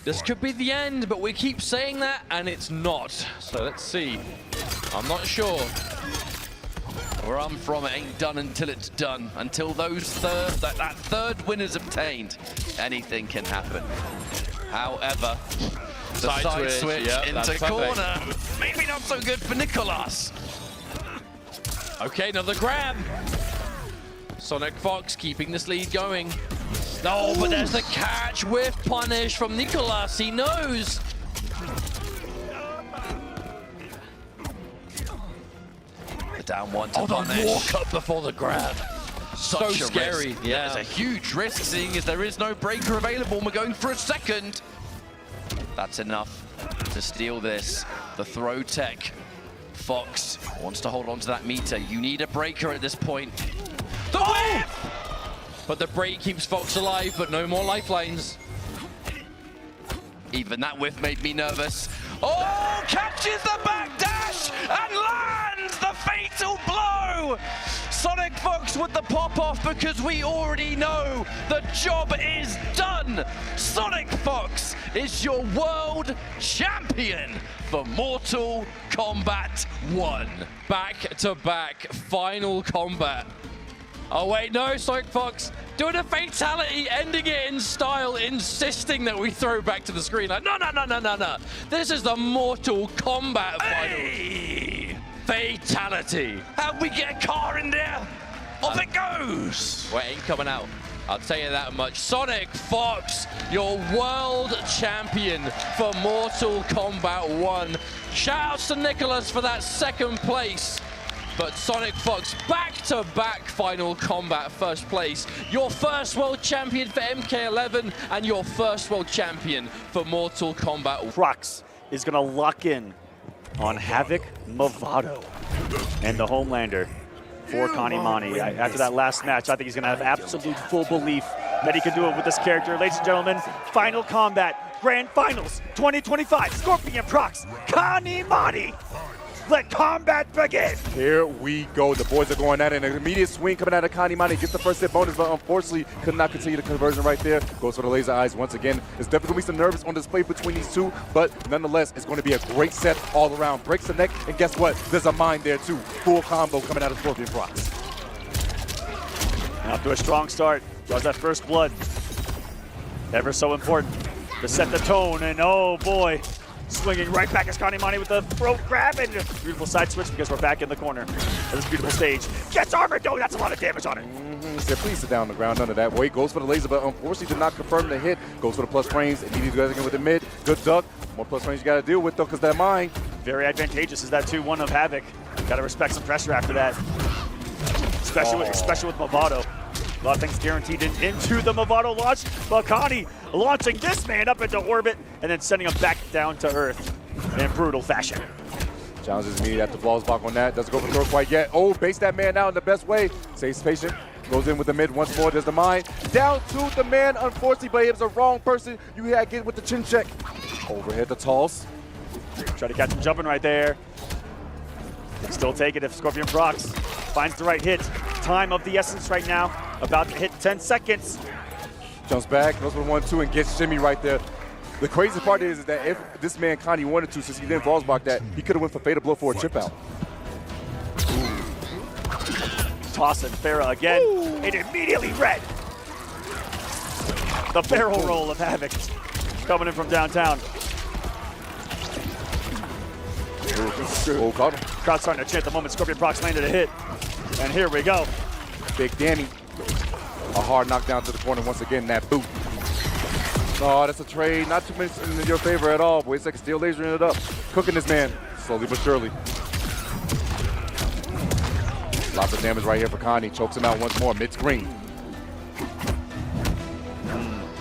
This could be the end, but we keep saying that, and it's not. So let's see. I'm not sure. Where I'm from, it ain't done until it's done. Until those that third win is obtained, anything can happen. However, the side switch into corner, maybe not so good for Nicolas. Okay, another grab. SonicFox keeping this lead going. No, but there's the catch with punish from Nicolas. He knows. The down 1 to punish. The walk up before the grab. So scary. Risk. Yeah, there's a huge risk, seeing as there is no breaker available. We're going for a second. That's enough to steal this. The throw tech. Fox wants to hold on to that meter. You need a breaker at this point. The whip! But the break keeps Fox alive, but no more lifelines. Even that whiff made me nervous. Oh, catches the back dash and lands the fatal blow! SonicFox with the pop-off because we already know the job is done. SonicFox is your world champion for Mortal Kombat 1. Back-to-back final combat. Oh wait, no, SonicFox doing a fatality, ending it in style, insisting that we throw back to the screen. Like, no. This is the Mortal Kombat final. Fatality. How'd we get a car in there? Off it goes. Well, it ain't coming out. I'll tell you that much. SonicFox, your world champion for Mortal Kombat 1. Shoutouts to Nicolas for that second place. But SonicFox back-to-back final combat first place. Your first world champion for MK11 and your first world champion for Mortal Kombat. Procs is going to lock in on Havoc Movado and the Homelander for Kanimani. After that last match, I think he's going to have absolute full belief that he can do it with this character. Ladies and gentlemen, final combat, Grand Finals 2025, ScorpionProcs, Kanimani. Let combat begin! Here we go. The boys are going at it. An immediate swing coming out of Kanimani. Gets the first hit bonus, but unfortunately could not continue the conversion right there. Goes for the laser eyes once again. There's definitely going to be some nerves on display between these two, but nonetheless, it's going to be a great set all around. Breaks the neck, and guess what? There's a mind there too. Full combo coming out of ScorpionProcs. Off to a strong start. Draws that first blood. Ever so important to set the tone, and oh boy. Swinging right back as Kanimani with the throat grab and a beautiful side switch because we're back in the corner of this beautiful stage. Gets armored, though, that's a lot of damage on it. Said, please sit down on the ground, none of that. Wait, goes for the laser, but unfortunately did not confirm the hit. Goes for the plus frames, immediately goes again with the mid. Good duck. More plus frames you got to deal with, though, because that mine. Very advantageous is that 2-1 of Havoc. Got to respect some pressure after that. Especially with Movado. A lot of things guaranteed into the Movado launch. But Connie launching this man up into orbit and then sending him back down to earth in brutal fashion. Challenges me at the flawless block on that. Doesn't go for throw quite yet. Oh, base that man out in the best way. Stays patient. Goes in with the mid once more. There's the mine. Down to the man, unfortunately, but it was the wrong person. You had to get with the chin check. Overhead the toss. Try to catch him jumping right there. Still take it if ScorpionProcs finds the right hit. Time of the essence right now. About to hit 10 seconds. Jumps back, goes for 1-2 and gets Shimmy right there. The crazy part is that if this man Connie wanted to, since he didn't balls block that, he could have went for fatal blow for a chip out. Tossing Farah again. It immediately red. The barrel roll of Havoc coming in from downtown. Oh, caught him. Crowd starting to chant the moment ScorpionProcs landed a hit. And here we go. Big Danny. A hard knockdown to the corner once again, that boot. Oh, that's a trade. Not too much in your favor at all. Boy, it's like steel lasering it up. Cooking this man, slowly but surely. Lots of damage right here for Connie. Chokes him out once more, mid-screen.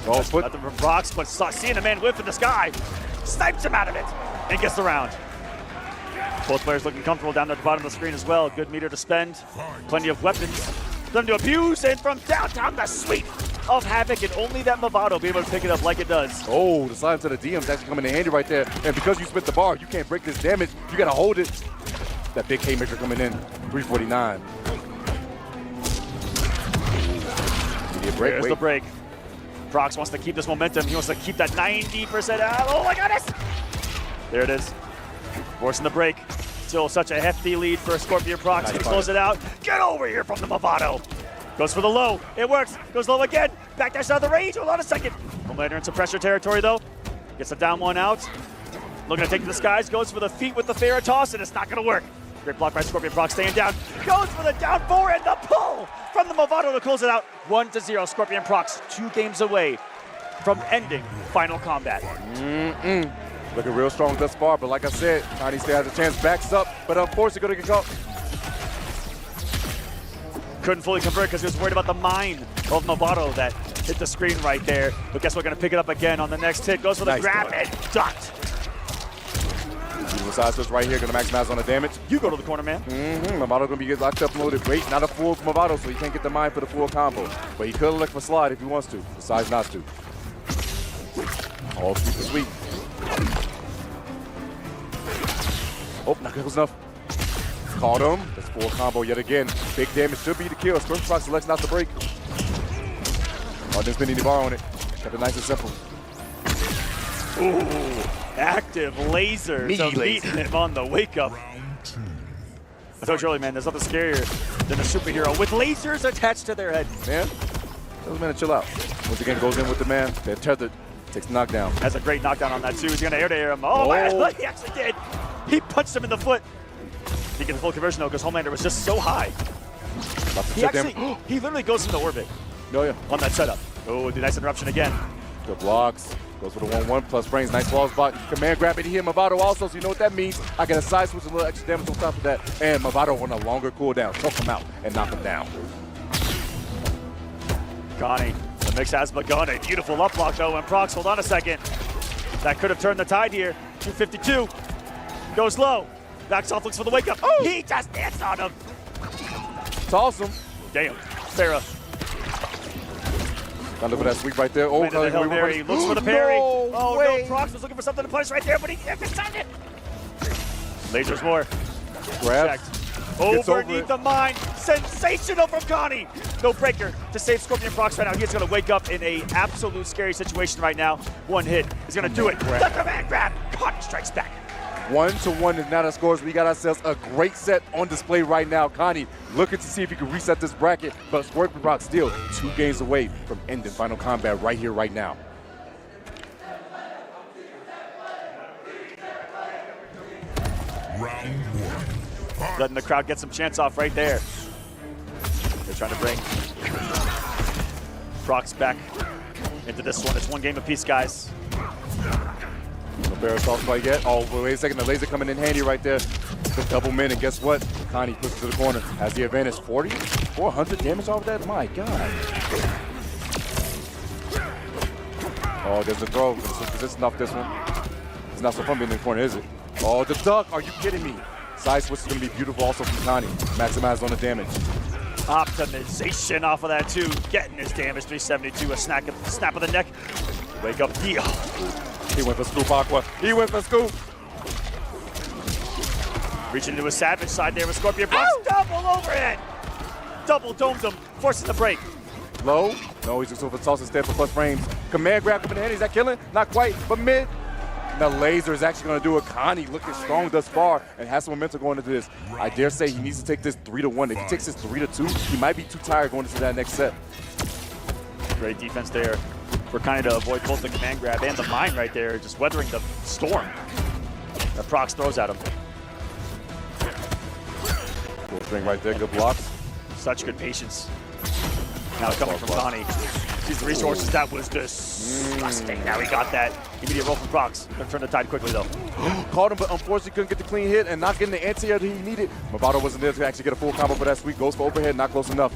Oh, nothing from Procs, but seeing a man whiff in the sky, snipes him out of it, and gets the round. Both players looking comfortable down at the bottom of the screen as well. Good meter to spend. Plenty of weapons for them to abuse, and from downtown, the sweep of Havoc, and only that Movado be able to pick it up like it does. Oh, the slide to the DM is actually coming in handy right there. And because you split the bar, you can't break this damage. You got to hold it. That big haymaker coming in, 349. There's the break. Procs wants to keep this momentum. He wants to keep that 90% out. Oh my goodness! There it is. Forcing the break. Still such a hefty lead for ScorpionProcs. Nice to close it out. Get over here from the Movado. Goes for the low. It works. Goes low again. Back dash out of the range. Hold on a second. Homelander in some pressure territory though. Gets the down one out. Looking to take to the skies. Goes for the feet with the Farah toss, and it's not going to work. Great block by ScorpionProcs staying down. Goes for the down four and the pull from the Movado to close it out. 1-0. ScorpionProcs 2 games away from ending Final Combat. Looking real strong thus far, but like I said, Connie still has a chance. Backs up, but unfortunately going to get caught. Couldn't fully convert because he was worried about the mine of Movado that hit the screen right there. But guess we're going to pick it up again on the next hit. Goes for the grab and ducked. Side switch right here, going to maximize on the damage. You go to the corner, man. Movado going to be locked up and loaded. Wait, not a full Movado, so he can't get the mine for the full combo. But he could elect for slide if he wants to. Decides not to. All sweep to sweep. Oh, not close enough. Caught him. That's full combo yet again. Big damage should be the kill. ScorpionProcs selects not to break. Oh, didn't spend any bar on it. Kept it nice and simple. Ooh, active laser. So beating him on the wake up. I told you earlier, man, there's nothing scarier than a superhero with lasers attached to their head. Man, those men chill out. Once again, goes in with the man. They're tethered. Takes the knockdown. Has a great knockdown on that too. He's going to air him. Oh, man, he actually did. He punched him in the foot. He gets the full conversion though because Homelander was just so high. He literally goes into orbit on that setup. Oh, nice interruption again. Good blocks. Goes for the 1-1 plus frames. Nice wall spot. Command grab it here. Movado also, so you know what that means. I get a side switch, a little extra damage on top of that. And Movado on a longer cooldown. Choke him out and knock him down. Connie, the mix has begun. A beautiful up block though. And Procs, hold on a second. That could have turned the tide here. 252. Goes low. Backs off, looks for the wake up. Oh, he just danced on him. Toss him. Damn. Farah. Got to look for that sweep right there. Oh, the Hail Mary. Looks for the parry. No Procs was looking for something to punish right there, but he missed it. Lasers more. Grabs. Overneath the mine. Sensational from Connie. No breaker to save ScorpionProcs right now. He's going to wake up in a absolute scary situation right now. One hit is going to do it. The command grab. Connie strikes back. 1-1 is now the scores. We got ourselves a great set on display right now. Connie looking to see if he can reset this bracket, but ScorpionProcs still 2 games away from ending Final Combat right here, right now. Round 1. Letting the crowd get some chants off right there. They're trying to bring Procs back into this one. It's 1 game apiece, guys. No barrel soft quite yet. Oh, wait a second. The laser coming in handy right there. The double min, and guess what? Connie pushes to the corner. Has the advantage. 400 damage off of that? My God. Oh, there's the throw. Is this enough, this one? It's not so fun being in the corner, is it? Oh, the duck. Are you kidding me? Side switch is going to be beautiful also from Connie. Maximize on the damage. Optimization off of that too. Getting his damage. 372. A snap of the neck. Wake up. Yeah. He went for scoop, Aqua. He went for scoop. Reaching into a savage side there with ScorpionProcs. Double overhead. Double domed him. Forcing the break. Low. No, he's just over toss instead for plus frames. Command grab coming in. Is that killing? Not quite, but mid. The laser is actually going to do it. Connie looking strong thus far and has some momentum going into this. I dare say he needs to take this 3-1. If he takes this 3-2, he might be too tired going into that next set. Great defense there for Connie to avoid both the command grab and the mine right there, just weathering the storm that Procs throws at him. Full string right there, good blocks. Such good patience. Now coming from Connie. Sees the resources. That was disgusting. Now he got that. Immediate roll from Procs. Gonna turn the tide quickly though. Caught him, but unfortunately couldn't get the clean hit and not getting the anti-air that he needed. Movado wasn't there to actually get a full combo for that sweep. Goes for overhead, not close enough.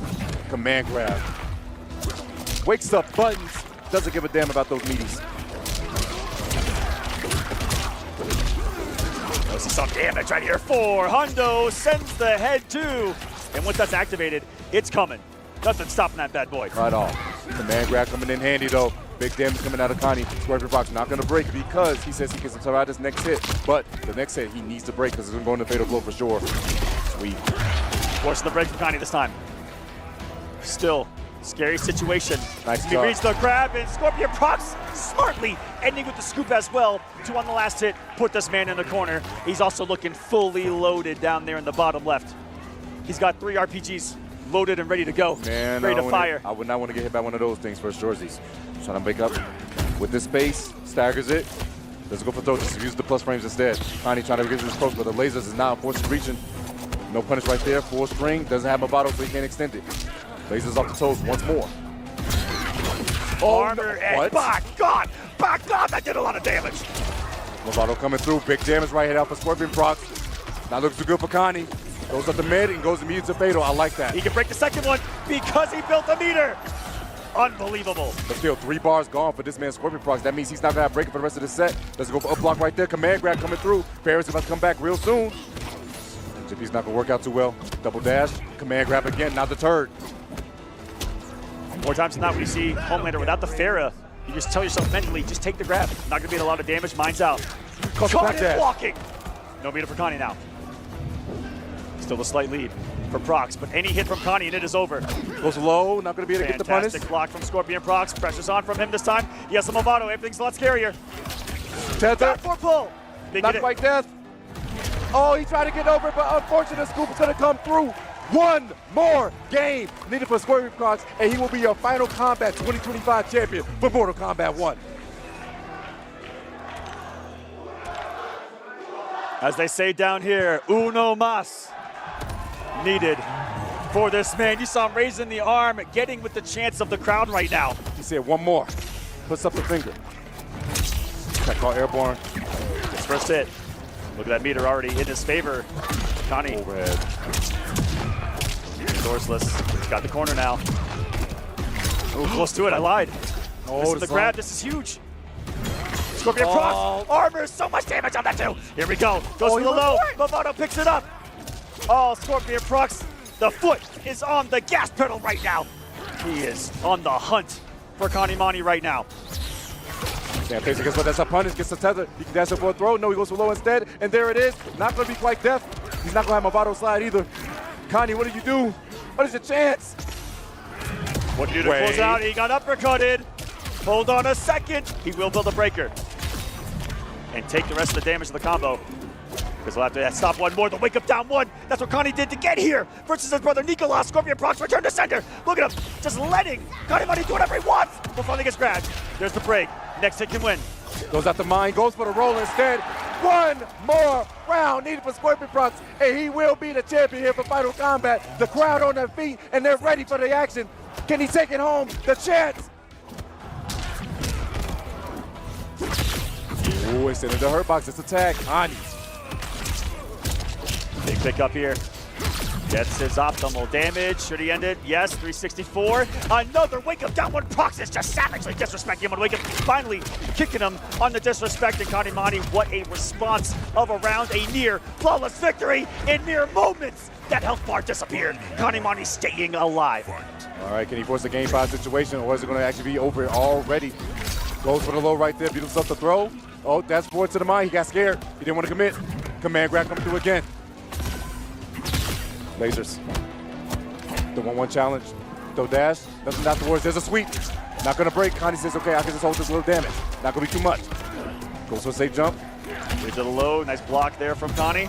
Command grab. Wakes up buttons. Doesn't give a damn about those meaties. I see some damage right here. 400 sends the head too. And once that's activated, it's coming. Nothing stopping that bad boy. Right on. Command grab coming in handy though. Big damage coming out of Connie. ScorpionProcs not going to break because he says he can survive this next hit. But the next hit he needs to break because it's going to go into fatal blow for sure. Sweet. Forcing the break from Connie this time. Still, scary situation. Nice He reads the grab and ScorpionProcs smartly ending with the scoop as well to on the last hit put this man in the corner. He's also looking fully loaded down there in the bottom left. He's got 3 RPGs. Loaded and ready to go. Man, ready to fire. I would not want to get hit by one of those things first jerseys. Trying to make up with this space, staggers it. Let's go for throw, just use the plus frames instead. Connie trying to get this approach, but the lasers is now unfortunately reaching. No punish right there, full string, doesn't have Movado so he can't extend it. Lasers off the toes once more. Oh, armor and back God, that did a lot of damage. Movado coming through, big damage right here out for ScorpionProcs. Not looking too good for Connie. Goes up the mid and goes immediate to fatal. I like that. He can break the second one because he built a meter. Unbelievable. But still, 3 bars gone for this man, ScorpionProcs. That means he's not going to break it for the rest of the set. Let's go for up block right there. Command grab coming through. Paris about to come back real soon. JP's not going to work out too well. Double dash. Command grab again. Now the turd. More times than not, when you see Homelander without the Pharah, you just tell yourself mentally, just take the grab. Not going to be a lot of damage. Mine's out. Connie blocking. No meter for Connie now. Still a slight lead for Procs, but any hit from Connie and it is over. Goes low, not going to be able to get the punish. Fantastic block from ScorpionProcs. Pressure's on from him this time. He has some Movado. Everything's a lot scarier. Tether. Back for pull. Not quite death. Oh, he tried to get over, but unfortunately, Scoop is going to come through. One more game needed for ScorpionProcs, and he will be your Final Kombat 2025 champion for Mortal Kombat 1. As they say down here, uno mas needed for this man. You saw him raising the arm, getting with the chance of the crowd right now. He said one more. Puts up the finger. That call airborne. His first hit. Look at that meter already in his favor. Connie. Overhead. Sourceless. He's got the corner now. Oh, close to it. I lied. Oh, this is the grab. This is huge. ScorpionProcs. Armor. So much damage on that too. Here we go. Goes for the low. Movado picks it up. Oh, ScorpionProcs. The foot is on the gas pedal right now. He is on the hunt for Kanimani right now. Yeah, Pacer gets what that's a punish, gets the tether. He can dash it for a throw. No, he goes for low instead. And there it is. Not going to be quite death. He's not going to have Movado slide either. Connie, what did you do? What is your chance? What did he do to close out? He got uppercutted. Hold on a second. He will build a breaker. And take the rest of the damage of the combo. Because he'll have to stop one more. The wake up down one. That's what Connie did to get here. Versus his brother Nicolas. ScorpionProcs return to center. Look at him. Just letting Kanimani do whatever he wants. Before he gets grabbed. There's the break. Next hit can win. Goes out the mine. Goes for the roll instead. One more round needed for ScorpionProcs. And he will be the champion here for Final Kombat. The crowd on their feet. And they're ready for the action. Can he take it home? The chance. Oh, it's into the hurt box. It's a tag. Connie. Big pick up here. Gets his optimal damage. Should he end it? Yes, 364. Another wake up. That one, Procs is just savagely disrespecting him on wake up. Finally kicking him on the disrespect. And Kanimani, what a response of a round. A near flawless victory in mere moments. That health bar disappeared. Kanimani staying alive. All right, can he force a game 5 situation, or is it going to actually be over already? Goes for the low right there, beat himself to throw. Oh, that's forward to the mind. He got scared. He didn't want to commit. Command grab come through again. Lasers. The 1-1 challenge. Throw dash. Nothing afterwards. There's a sweep. Not going to break. Connie says, okay, I can just hold this little damage. Not going to be too much. Goes for a safe jump. Into the low. Nice block there from Connie.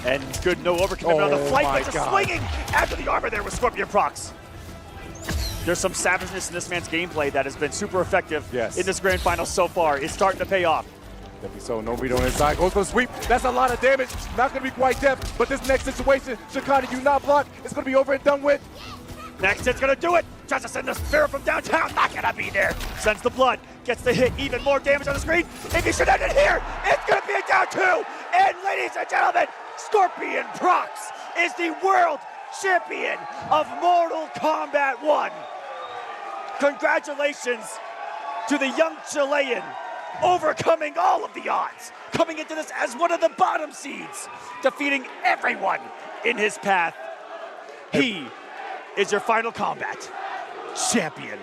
And good no overcommitment on the flight, but just swinging after the armor there with ScorpionProcs. There's some savageness in this man's gameplay that has been super effective in this grand final so far. It's starting to pay off. Definitely so. No read on his side. Goes for the sweep. That's a lot of damage. Not going to be quite depth, but this next situation, Shikani, you not block, it's going to be over and done with. Next hit's going to do it. Tries to send the Spirit from downtown. Not going to be there. Sends the blood. Gets the hit. Even more damage on the screen. If he should end it here, it's going to be a down 2. And ladies and gentlemen, ScorpionProcs is the world champion of Mortal Kombat 1. Congratulations to the young Chilean, overcoming all of the odds, coming into this as one of the bottom seeds, defeating everyone in his path. He is your final combat champion.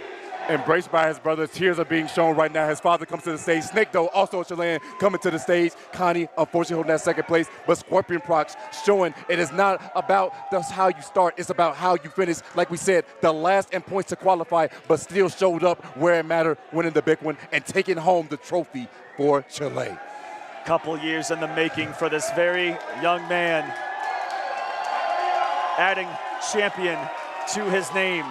Embraced by his brother, tears are being shown right now. His father comes to the stage. Snake, though, also a Chilean, coming to the stage. Connie, unfortunately, holding that second place. But ScorpionProcs showing it is not about just how you start. It's about how you finish. Like we said, the last in points to qualify, but still showed up where it mattered, winning the big one and taking home the trophy for Chile. Couple years in the making for this very young man. Adding champion to his name.